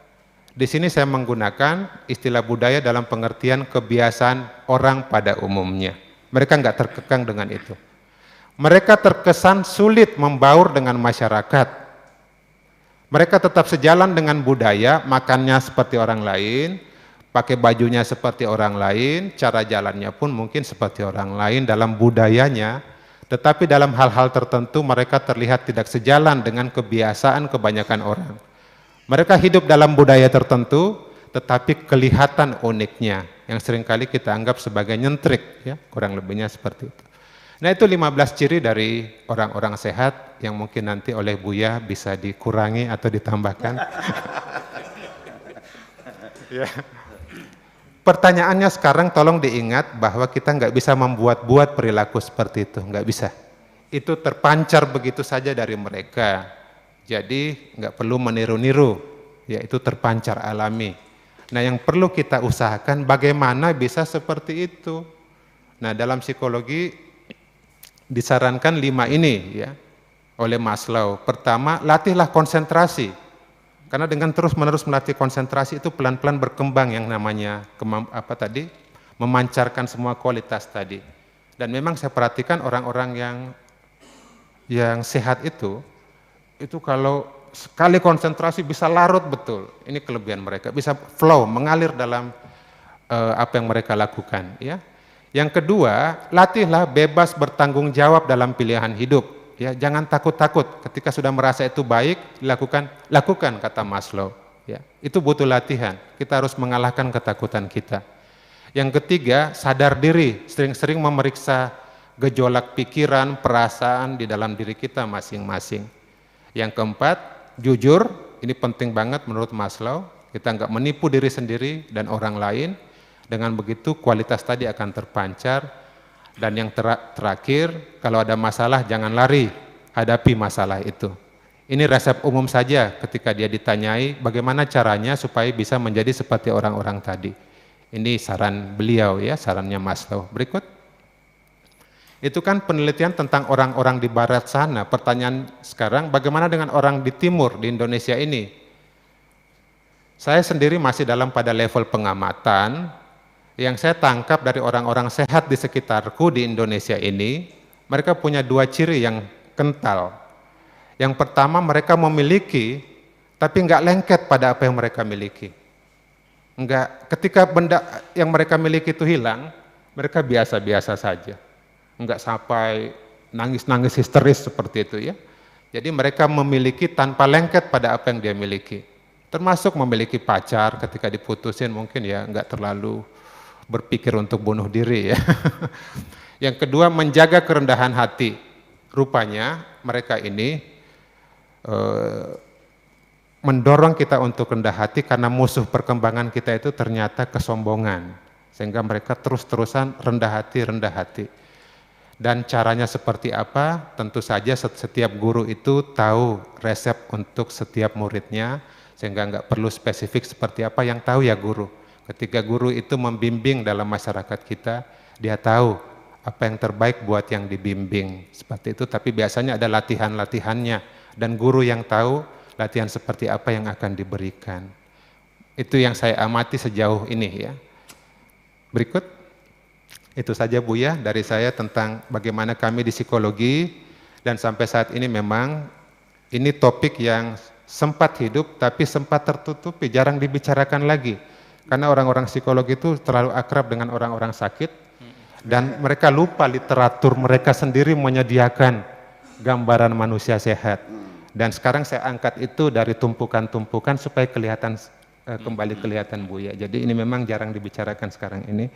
Di sini saya menggunakan istilah budaya dalam pengertian kebiasaan orang pada umumnya. Mereka nggak terkekang dengan itu. Mereka terkesan sulit membaur dengan masyarakat. Mereka tetap sejalan dengan budaya, makannya seperti orang lain, pakai bajunya seperti orang lain, cara jalannya pun mungkin seperti orang lain dalam budayanya, Tetapi dalam hal-hal tertentu mereka terlihat tidak sejalan dengan kebiasaan kebanyakan orang. Mereka hidup dalam budaya tertentu, tetapi kelihatan uniknya, yang seringkali kita anggap sebagai nyentrik, ya, kurang lebihnya seperti itu. Nah, itu 15 ciri dari orang-orang sehat yang mungkin nanti oleh Buya bisa dikurangi atau ditambahkan. Ya. Pertanyaannya sekarang tolong diingat bahwa kita nggak bisa membuat-buat perilaku seperti itu, nggak bisa. Itu terpancar begitu saja dari mereka. Jadi nggak perlu meniru-niru, ya itu terpancar alami. Nah, yang perlu kita usahakan bagaimana bisa seperti itu. Nah, dalam psikologi disarankan 5 ini ya oleh Maslow. Pertama, latihlah konsentrasi. Karena dengan terus-menerus melatih konsentrasi itu pelan-pelan berkembang yang namanya memancarkan semua kualitas tadi. Dan memang saya perhatikan orang-orang yang sehat itu kalau sekali konsentrasi bisa larut betul. Ini kelebihan mereka, bisa flow, mengalir dalam apa yang mereka lakukan. Ya. Yang kedua, latihlah bebas bertanggung jawab dalam pilihan hidup. Ya, jangan takut-takut. Ketika sudah merasa itu baik, lakukan kata Maslow. Ya, itu butuh latihan. Kita harus mengalahkan ketakutan kita. Yang ketiga, sadar diri. Sering-sering memeriksa gejolak pikiran, perasaan di dalam diri kita masing-masing. Yang keempat, jujur. Ini penting banget menurut Maslow. Kita nggak menipu diri sendiri dan orang lain. Dengan begitu kualitas tadi akan terpancar. Dan yang terakhir, kalau ada masalah jangan lari, hadapi masalah itu. Ini resep umum saja ketika dia ditanyai bagaimana caranya supaya bisa menjadi seperti orang-orang tadi. Ini saran beliau ya, sarannya Maslow. Berikut. Itu kan penelitian tentang orang-orang di barat sana. Pertanyaan sekarang, bagaimana dengan orang di timur, di Indonesia ini? Saya sendiri masih pada level pengamatan. Yang saya tangkap dari orang-orang sehat di sekitarku di Indonesia ini, mereka punya 2 ciri yang kental. Yang pertama, mereka memiliki, tapi nggak lengket pada apa yang mereka miliki. Ketika benda yang mereka miliki itu hilang, mereka biasa-biasa saja. Nggak sampai nangis-nangis histeris seperti itu ya. Jadi mereka memiliki tanpa lengket pada apa yang dia miliki. Termasuk memiliki pacar ketika diputusin mungkin ya nggak terlalu berpikir untuk bunuh diri ya. Yang kedua, menjaga kerendahan hati. Rupanya mereka ini mendorong kita untuk rendah hati karena musuh perkembangan kita itu ternyata kesombongan. Sehingga mereka terus-terusan rendah hati. Dan caranya seperti apa? Tentu saja setiap guru itu tahu resep untuk setiap muridnya, sehingga nggak perlu spesifik seperti apa, yang tahu ya guru. Ketika guru itu membimbing dalam masyarakat kita, dia tahu apa yang terbaik buat yang dibimbing. Seperti itu, tapi biasanya ada latihan-latihannya. Dan guru yang tahu latihan seperti apa yang akan diberikan. Itu yang saya amati sejauh ini ya. Berikut, itu saja Buya dari saya tentang bagaimana kami di psikologi. Dan sampai saat ini memang ini topik yang sempat hidup, tapi sempat tertutupi, jarang dibicarakan lagi. Karena orang-orang psikologi itu terlalu akrab dengan orang-orang sakit dan mereka lupa literatur mereka sendiri menyediakan gambaran manusia sehat. Dan sekarang saya angkat itu dari tumpukan-tumpukan supaya kembali kelihatan Buya. Jadi ini memang jarang dibicarakan sekarang ini.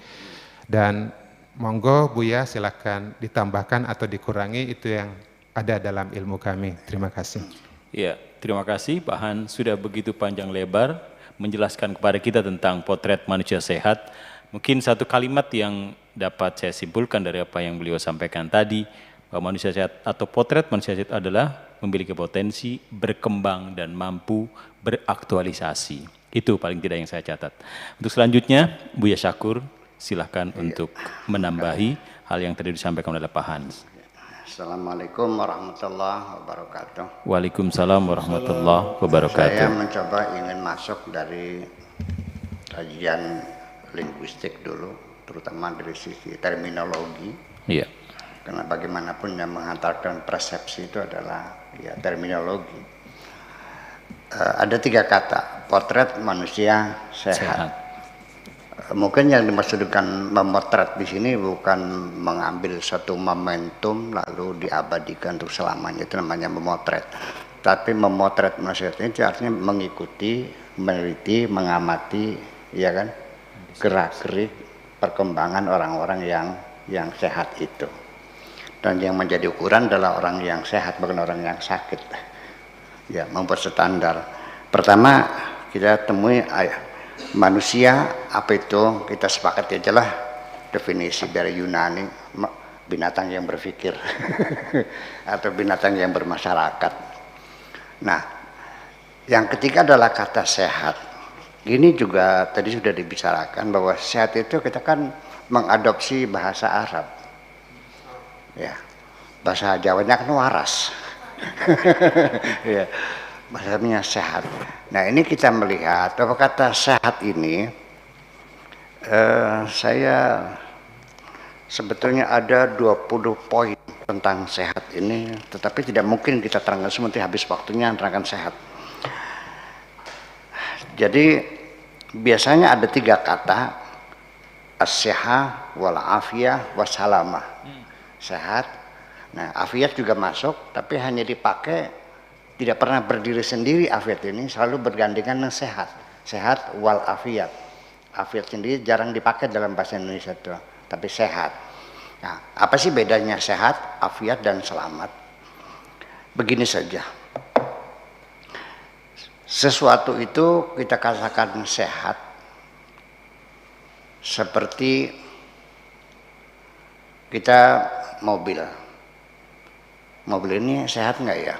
Dan monggo Buya silakan ditambahkan atau dikurangi itu yang ada dalam ilmu kami. Terima kasih. Ya, terima kasih Pak Han sudah begitu panjang lebar menjelaskan kepada kita tentang potret manusia sehat. Mungkin satu kalimat yang dapat saya simpulkan dari apa yang beliau sampaikan tadi, bahwa manusia sehat atau potret manusia sehat adalah memiliki potensi, berkembang, dan mampu beraktualisasi. Itu paling tidak yang saya catat. Untuk selanjutnya, Buya Syakur, silahkan untuk menambahi hal yang tadi disampaikan oleh Pak Hans. Assalamualaikum warahmatullahi wabarakatuh. Waalaikumsalam warahmatullahi wabarakatuh. Saya mencoba ingin masuk dari kajian linguistik dulu, terutama dari sisi terminologi. Iya. Karena bagaimanapun yang menghantarkan persepsi itu adalah ya terminologi. Ada 3 kata, potret manusia sehat. Mungkin yang dimaksudkan memotret di sini bukan mengambil satu momentum lalu diabadikan untuk selamanya, itu namanya memotret. Tapi memotret manusia itu artinya mengikuti, meneliti, mengamati, ya kan, gerak-gerik perkembangan orang-orang yang sehat itu. Dan yang menjadi ukuran adalah orang yang sehat, bukan orang yang sakit. Ya, membuat standar. Pertama kita temui manusia apa itu, kita sepakat aja lah definisi dari Yunani, binatang yang berpikir atau binatang yang bermasyarakat. Nah, yang ketiga adalah kata sehat. Ini juga tadi sudah dibicarakan bahwa sehat itu kita kan mengadopsi bahasa Arab. Ya, bahasa Jawanya kan waras. Ya, bahasanya sehat. Nah, ini kita melihat bahwa kata sehat ini saya sebetulnya ada 20 poin tentang sehat ini, tetapi tidak mungkin kita terangkan semua, habis waktunya terangkan sehat. Jadi biasanya ada 3 kata, as-sihah wal afiyah wassalamah. Sehat. Nah, afiat juga masuk, tapi hanya dipakai, tidak pernah berdiri sendiri. Afiat ini selalu bergandengan dengan sehat. Sehat wal afiat. Afiat sendiri jarang dipakai dalam bahasa Indonesia itu, tapi sehat. Nah, apa sih bedanya sehat, afiat, dan selamat? Begini saja. Sesuatu itu kita katakan sehat seperti kita mobil ini sehat nggak ya?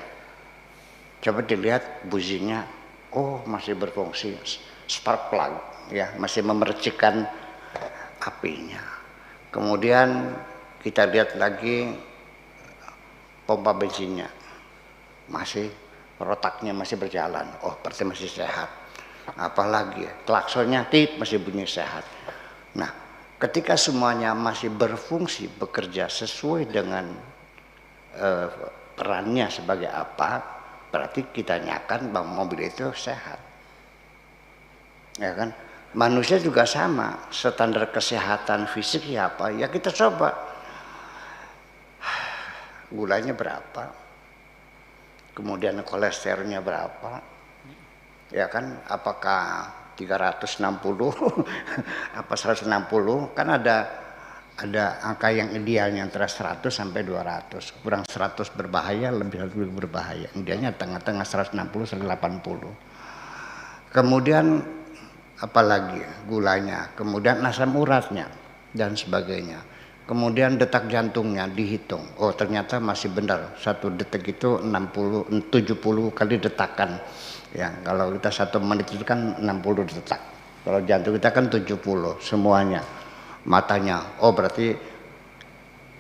Coba dilihat buzinya, oh masih berfungsi, spark plug, ya masih memercikan apinya. Kemudian kita lihat lagi pompa bensinnya, masih rotaknya masih berjalan, oh berarti masih sehat. Apalagi klaksonnya masih bunyi sehat. Nah, ketika semuanya masih berfungsi, bekerja sesuai dengan perannya sebagai apa, berarti kita nyatakan bahwa mobil itu sehat. Ya kan? Manusia juga sama, standar kesehatan fisik ya apa? Ya kita coba. Gulanya berapa? Kemudian kolesterolnya berapa? Ya kan? Apakah 360 apa 160? Kan ada angka yang idealnya antara 100 sampai 200. Kurang 100 berbahaya, lebih berbahaya. Idealnya tengah-tengah 160 180. Kemudian apalagi gulanya, kemudian asam uratnya dan sebagainya. Kemudian detak jantungnya dihitung. Oh, ternyata masih benar. 1 detik itu 70 kali detakan. Ya, kalau kita 1 menit itu kan 60 detak. Kalau jantung kita kan 70 semuanya. Matanya, oh berarti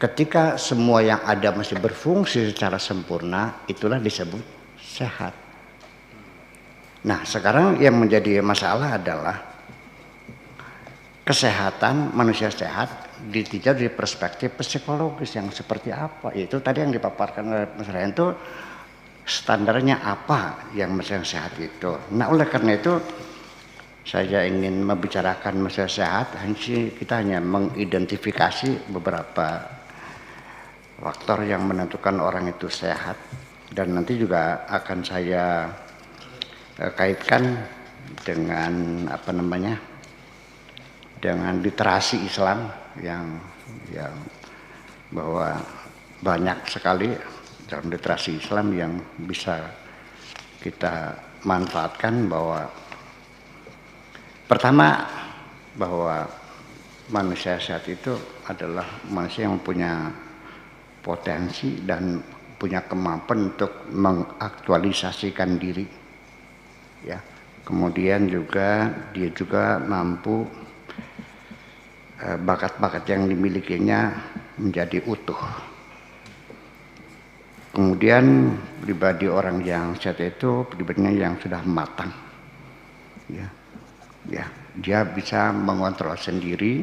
ketika semua yang ada masih berfungsi secara sempurna, itulah disebut sehat. Nah, sekarang yang menjadi masalah adalah kesehatan manusia sehat ditinjau dari perspektif psikologis yang seperti apa. Itu tadi yang dipaparkan oleh Mas Ryan itu standarnya apa yang manusia sehat itu. Nah, oleh karena itu saya ingin membicarakan masalah sehat, kita hanya mengidentifikasi beberapa faktor yang menentukan orang itu sehat, dan nanti juga akan saya kaitkan dengan dengan literasi Islam yang bahwa banyak sekali dalam literasi Islam yang bisa kita manfaatkan. Bahwa pertama, bahwa manusia sehat itu adalah manusia yang punya potensi dan punya kemampuan untuk mengaktualisasikan diri, ya. Kemudian juga dia juga mampu bakat-bakat yang dimilikinya menjadi utuh. Kemudian pribadi orang yang sehat itu pribadinya yang sudah matang, ya. Ya, dia bisa mengontrol sendiri,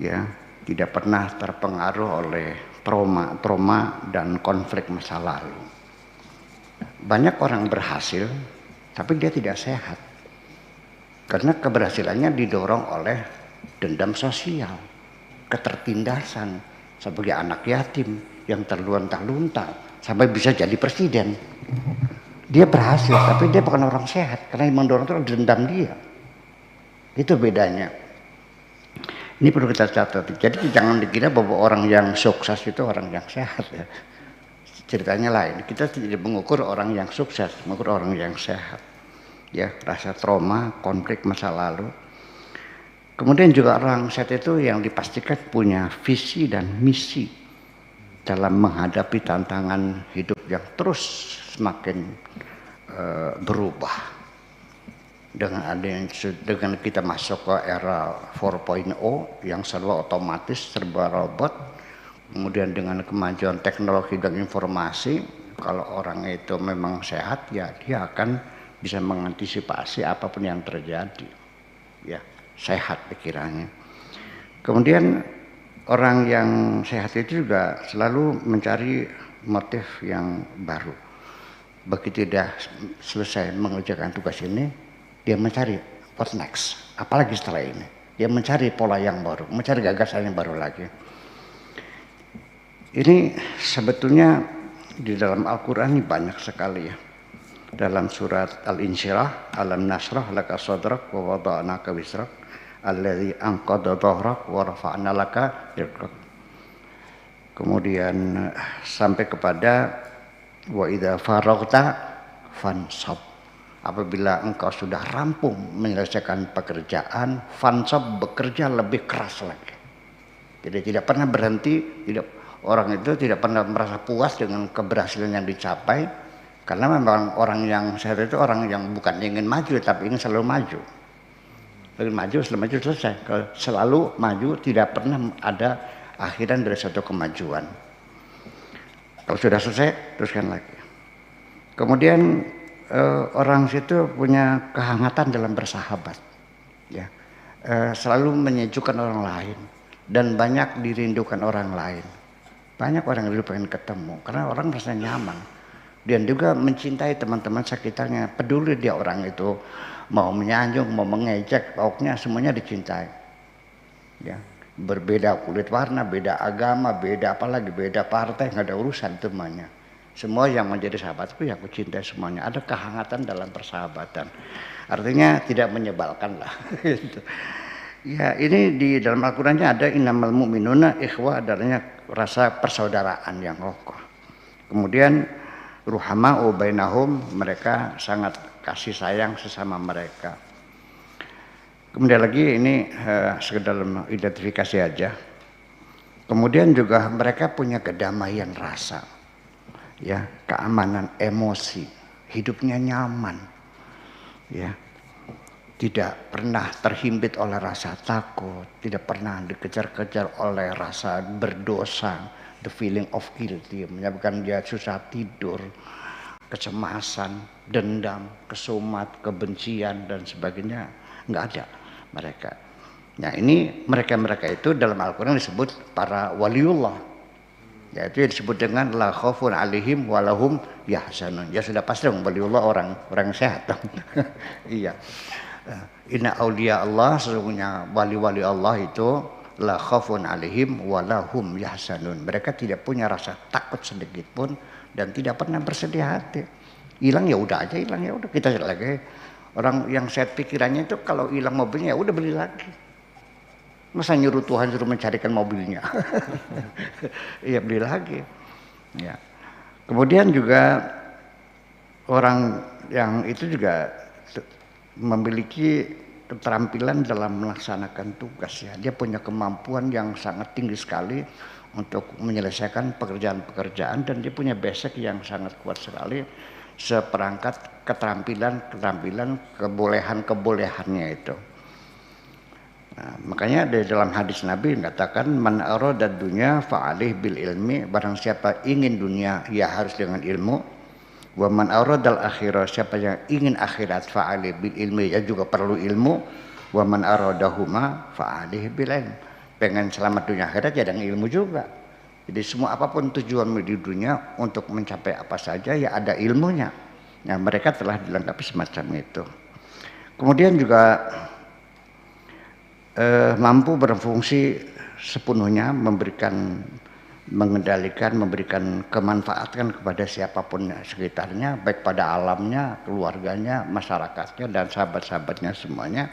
ya, tidak pernah terpengaruh oleh trauma dan konflik masa lalu. Banyak orang berhasil, tapi dia tidak sehat. Karena keberhasilannya didorong oleh dendam sosial, ketertindasan sebagai anak yatim yang terlunta-lunta sampai bisa jadi presiden. Dia berhasil, tapi dia bukan orang sehat karena yang mendorong itu dendam dia. Itu bedanya. Ini perlu kita catat. Jadi jangan dikira bahwa orang yang sukses itu orang yang sehat ya. Ceritanya lain. Kita tidak mengukur orang yang sukses, mengukur orang yang sehat. Ya, rasa trauma, konflik masa lalu. Kemudian juga orang sehat itu yang dipastikan punya visi dan misi dalam menghadapi tantangan hidup yang terus semakin berubah. Dengan kita masuk ke era 4.0 yang serba otomatis, serba robot, kemudian dengan kemajuan teknologi dan informasi, kalau orang itu memang sehat ya dia akan bisa mengantisipasi apapun yang terjadi. Ya, sehat pikirannya. Kemudian orang yang sehat itu juga selalu mencari motif yang baru. Begitu dia selesai mengerjakan tugas ini, dia mencari what next, apalagi setelah ini. Dia mencari pola yang baru, mencari gagasan yang baru lagi. Ini sebetulnya di dalam Al-Quran ini banyak sekali ya. Dalam surat Al-Insyirah, Alam nashrah laka sadrak wa wada'naka wisrak alladzi anqadha dhahrak wa rafa'na laka dhikrak. Kemudian sampai kepada wa idza faraghta fansab. Apabila engkau sudah rampung menyelesaikan pekerjaan, fansab, bekerja lebih keras lagi. Jadi tidak pernah berhenti, orang itu tidak pernah merasa puas dengan keberhasilan yang dicapai, karena memang orang yang sehat itu orang yang bukan ingin maju tapi ingin selalu maju. Ingin maju, selalu maju, selesai. Kalau selalu maju, tidak pernah ada akhiran dari suatu kemajuan. Kalau sudah selesai, teruskan lagi. Kemudian orang situ punya kehangatan dalam bersahabat, ya, selalu menyejukkan orang lain dan banyak dirindukan orang lain. Banyak orang yang pengen ketemu karena orang merasa nyaman dan juga mencintai teman-teman sekitarnya. Peduli dia orang itu mau menyanjung, mau mengejek, pokoknya semuanya dicintai. Ya, berbeda kulit warna, beda agama, beda apalagi beda partai, nggak ada urusan temannya. Semua yang menjadi sahabatku ya aku cintai semuanya. Ada kehangatan dalam persahabatan. Artinya tidak menyebalkan lah. Ya, ini di dalam Al-Qur'annya ada innamal mu'minuna ikhwah, adanya rasa persaudaraan yang kokoh. Kemudian ruhama'u bainahum, mereka sangat kasih sayang sesama mereka. Kemudian lagi ini sekedar identifikasi aja. Kemudian juga mereka punya kedamaian rasa. Ya, keamanan emosi, hidupnya nyaman, ya, tidak pernah terhimpit oleh rasa takut, tidak pernah dikejar-kejar oleh rasa berdosa, the feeling of guilty, menyebabkan dia susah tidur, kecemasan, dendam, kesumat, kebencian dan sebagainya, nggak ada mereka. Nah ini mereka-mereka itu dalam Al-Quran disebut para waliullah. Yaitu disebut dengan la khaufun alaihim walahum yahzanun. Ya sudah pasti dong waliullah orang sehat dong. Iya. Inna auliya Allah, sesungguhnya wali-wali Allah itu la khaufun alaihim walahum yahzanun. Mereka tidak punya rasa takut sedikit pun dan tidak pernah bersedih hati. Hilang ya udah aja, hilang ya udah kita lagi. Orang yang sehat pikirannya itu kalau hilang mobilnya ya udah beli lagi. Masa nyuruh Tuhan suruh mencarikan mobilnya? Iya beli lagi. Ya. Kemudian juga orang yang itu juga memiliki keterampilan dalam melaksanakan tugas ya. Dia punya kemampuan yang sangat tinggi sekali untuk menyelesaikan pekerjaan-pekerjaan dan dia punya basic yang sangat kuat sekali seperangkat keterampilan, kebolehannya itu. Nah, makanya di dalam hadis Nabi dikatakan man arada dunya fa'alih bil ilmi, barang siapa ingin dunia ya harus dengan ilmu. Wa man aradal akhirah, siapa yang ingin akhirat fa'alih bil ilmi ya juga perlu ilmu. Wa man aradahuma fa'alih bil ilm, pengen selamat dunia akhirat ya dengan ilmu juga. Jadi semua apapun tujuanmu di dunia untuk mencapai apa saja ya ada ilmunya. Nah mereka telah dilengkapi semacam itu. Kemudian juga mampu berfungsi sepenuhnya, mengendalikan, memberikan kemanfaatan kepada siapapun sekitarnya, baik pada alamnya, keluarganya, masyarakatnya, dan sahabat-sahabatnya semuanya.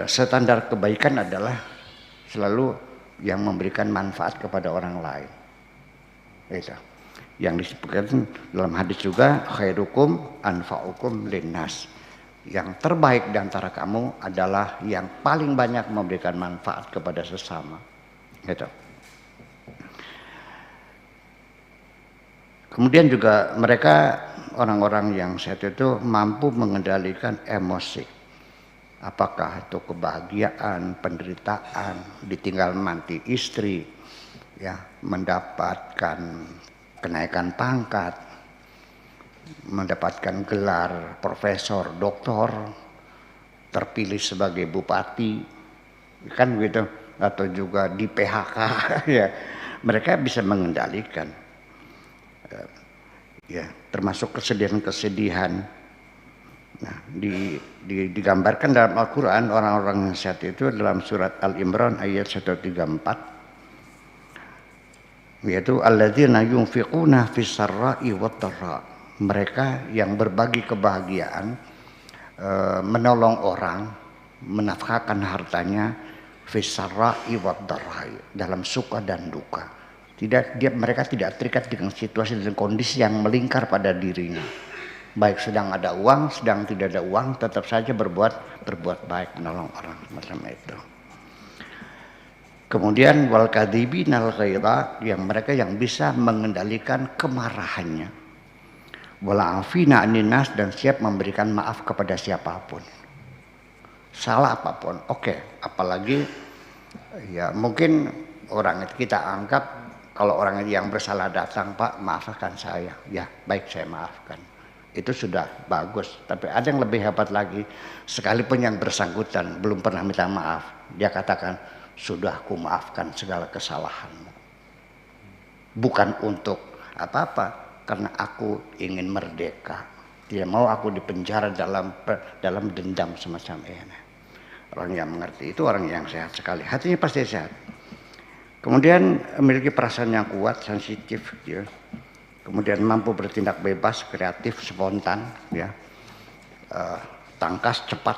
Standar kebaikan adalah selalu yang memberikan manfaat kepada orang lain. Itu yang disebutkan dalam hadis juga, khairukum anfa'ukum linnas. Yang terbaik di antara kamu adalah yang paling banyak memberikan manfaat kepada sesama. Gitu. Kemudian juga mereka orang-orang yang sehat itu mampu mengendalikan emosi. Apakah itu kebahagiaan, penderitaan, ditinggal mati istri, ya, mendapatkan kenaikan pangkat, mendapatkan gelar profesor, doktor, terpilih sebagai bupati, kan gitu, atau juga di PHK, ya, mereka bisa mengendalikan, ya, termasuk kesedihan-kesedihan. Nah, digambarkan dalam Al-Quran orang-orang yang sehat itu dalam surat Al-Imran ayat 134, yaitu alladzina yunfiquna fis sarra'i wat dharra, mereka yang berbagi kebahagiaan, menolong orang, menafkahkan hartanya fis sarra'i wat dharra, dalam suka dan duka. Mereka tidak terikat dengan situasi dan kondisi yang melingkar pada dirinya. Baik sedang ada uang, sedang tidak ada uang, tetap saja berbuat baik, menolong orang macam itu. Kemudian wal kadhibinal ghaidha, yang mereka yang bisa mengendalikan kemarahannya. Wal afina 'anil nas, dan siap memberikan maaf kepada siapapun. Salah apapun, oke, apalagi ya mungkin orang itu kita anggap kalau orang yang bersalah datang, Pak, maafkan saya. Ya, baik, saya maafkan. Itu sudah bagus, tapi ada yang lebih hebat lagi. Sekalipun yang bersangkutan belum pernah minta maaf, dia katakan, sudah aku maafkan segala kesalahanmu. Bukan untuk apa-apa, karena aku ingin merdeka. Tidak mau aku dipenjara dalam dendam semacam ini. Orang yang mengerti itu orang yang sehat sekali, hatinya pasti sehat. Kemudian memiliki perasaan yang kuat, sensitif, ya. Kemudian mampu bertindak bebas, kreatif, spontan, ya, tangkas, cepat.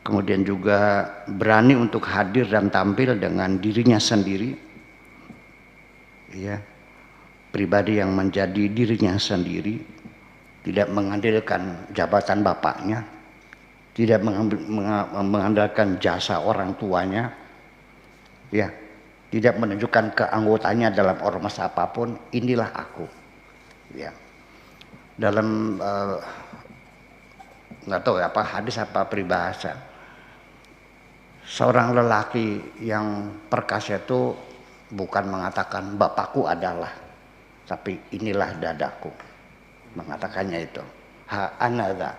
Kemudian juga berani untuk hadir dan tampil dengan dirinya sendiri, ya, pribadi yang menjadi dirinya sendiri, tidak mengandalkan jabatan bapaknya, tidak mengandalkan jasa orang tuanya, ya. Tidak menunjukkan keanggotanya dalam ormas apapun. Inilah aku, ya. Dalam nggak tahu apa hadis apa peribahasa, seorang lelaki yang perkasa itu bukan mengatakan bapakku adalah, tapi inilah dadaku, mengatakannya itu. Ha anadha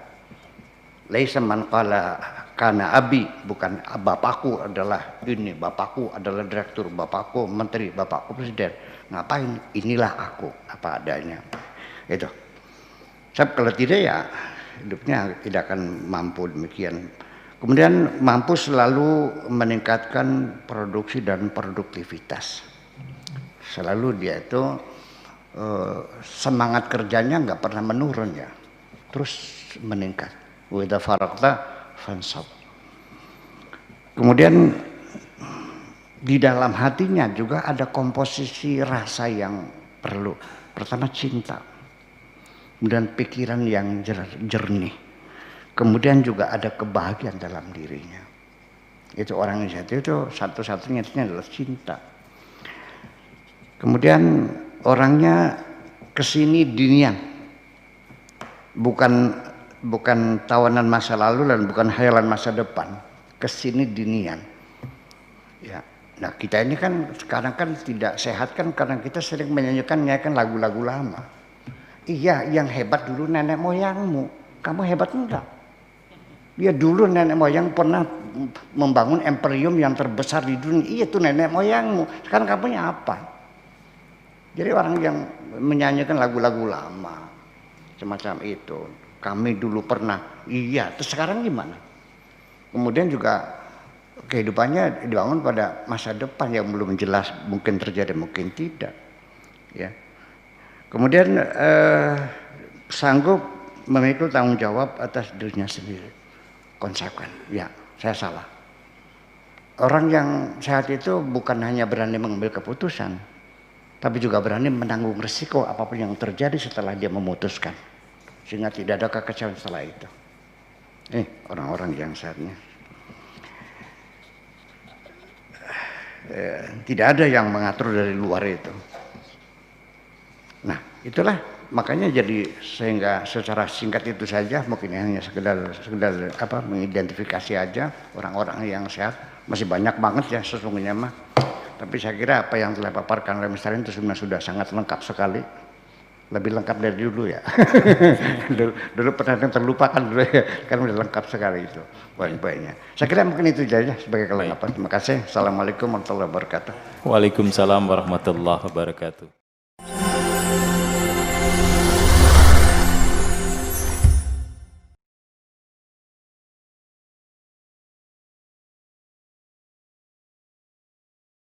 laisa man qala kana abi, bukan bapakku adalah ini, bapakku adalah direktur, bapakku menteri, bapakku presiden. Ngapain? Inilah aku, apa adanya. Itu. Sebab kalau tidak ya hidupnya tidak akan mampu demikian. Kemudian mampu selalu meningkatkan produksi dan produktivitas. Selalu dia itu semangat kerjanya nggak pernah menurun, ya, terus meningkat. Wa idza faragta fansab. Kemudian di dalam hatinya juga ada komposisi rasa yang perlu. Pertama cinta, kemudian pikiran yang jernih, kemudian juga ada kebahagiaan dalam dirinya. Itu orang yang sehat itu satu-satunya adalah cinta. Kemudian orangnya kesini dinian, bukan tawanan masa lalu dan bukan hayalan masa depan, kesini dinian, ya. Nah kita ini kan sekarang kan tidak sehat kan karena kita sering menyanyikan lagu-lagu lama. Iya, yang hebat dulu nenek moyangmu, kamu hebat enggak? Ya dulu nenek moyang pernah membangun imperium yang terbesar di dunia, iya itu nenek moyangmu, sekarang kamunya apa? Jadi orang yang menyanyikan lagu-lagu lama semacam itu, kami dulu pernah, iya, terus sekarang gimana? Kemudian juga kehidupannya dibangun pada masa depan yang belum jelas, mungkin terjadi, mungkin tidak. Ya. Kemudian sanggup memikul tanggung jawab atas dirinya sendiri, konsekuen. Ya, saya salah. Orang yang sehat itu bukan hanya berani mengambil keputusan, tapi juga berani menanggung risiko apapun yang terjadi setelah dia memutuskan, sehingga tidak ada kekecewaan setelah itu. Orang-orang yang sehatnya. Tidak ada yang mengatur dari luar itu. Nah, itulah makanya jadi sehingga secara singkat itu saja, mungkin hanya sekedar mengidentifikasi aja orang-orang yang sehat. Masih banyak banget ya sesungguhnya mah. Tapi saya kira apa yang telah dipaparkan oleh Mr. Rin itu sudah sangat lengkap sekali. Lebih lengkap dari dulu ya. dulu pernah yang terlupakan dulu ya. Kan udah lengkap sekali itu poin-poinnya. Saya kira mungkin itu saja sebagai kelengkapan. Terima kasih. Assalamualaikum warahmatullahi wabarakatuh. Waalaikumsalam warahmatullahi wabarakatuh.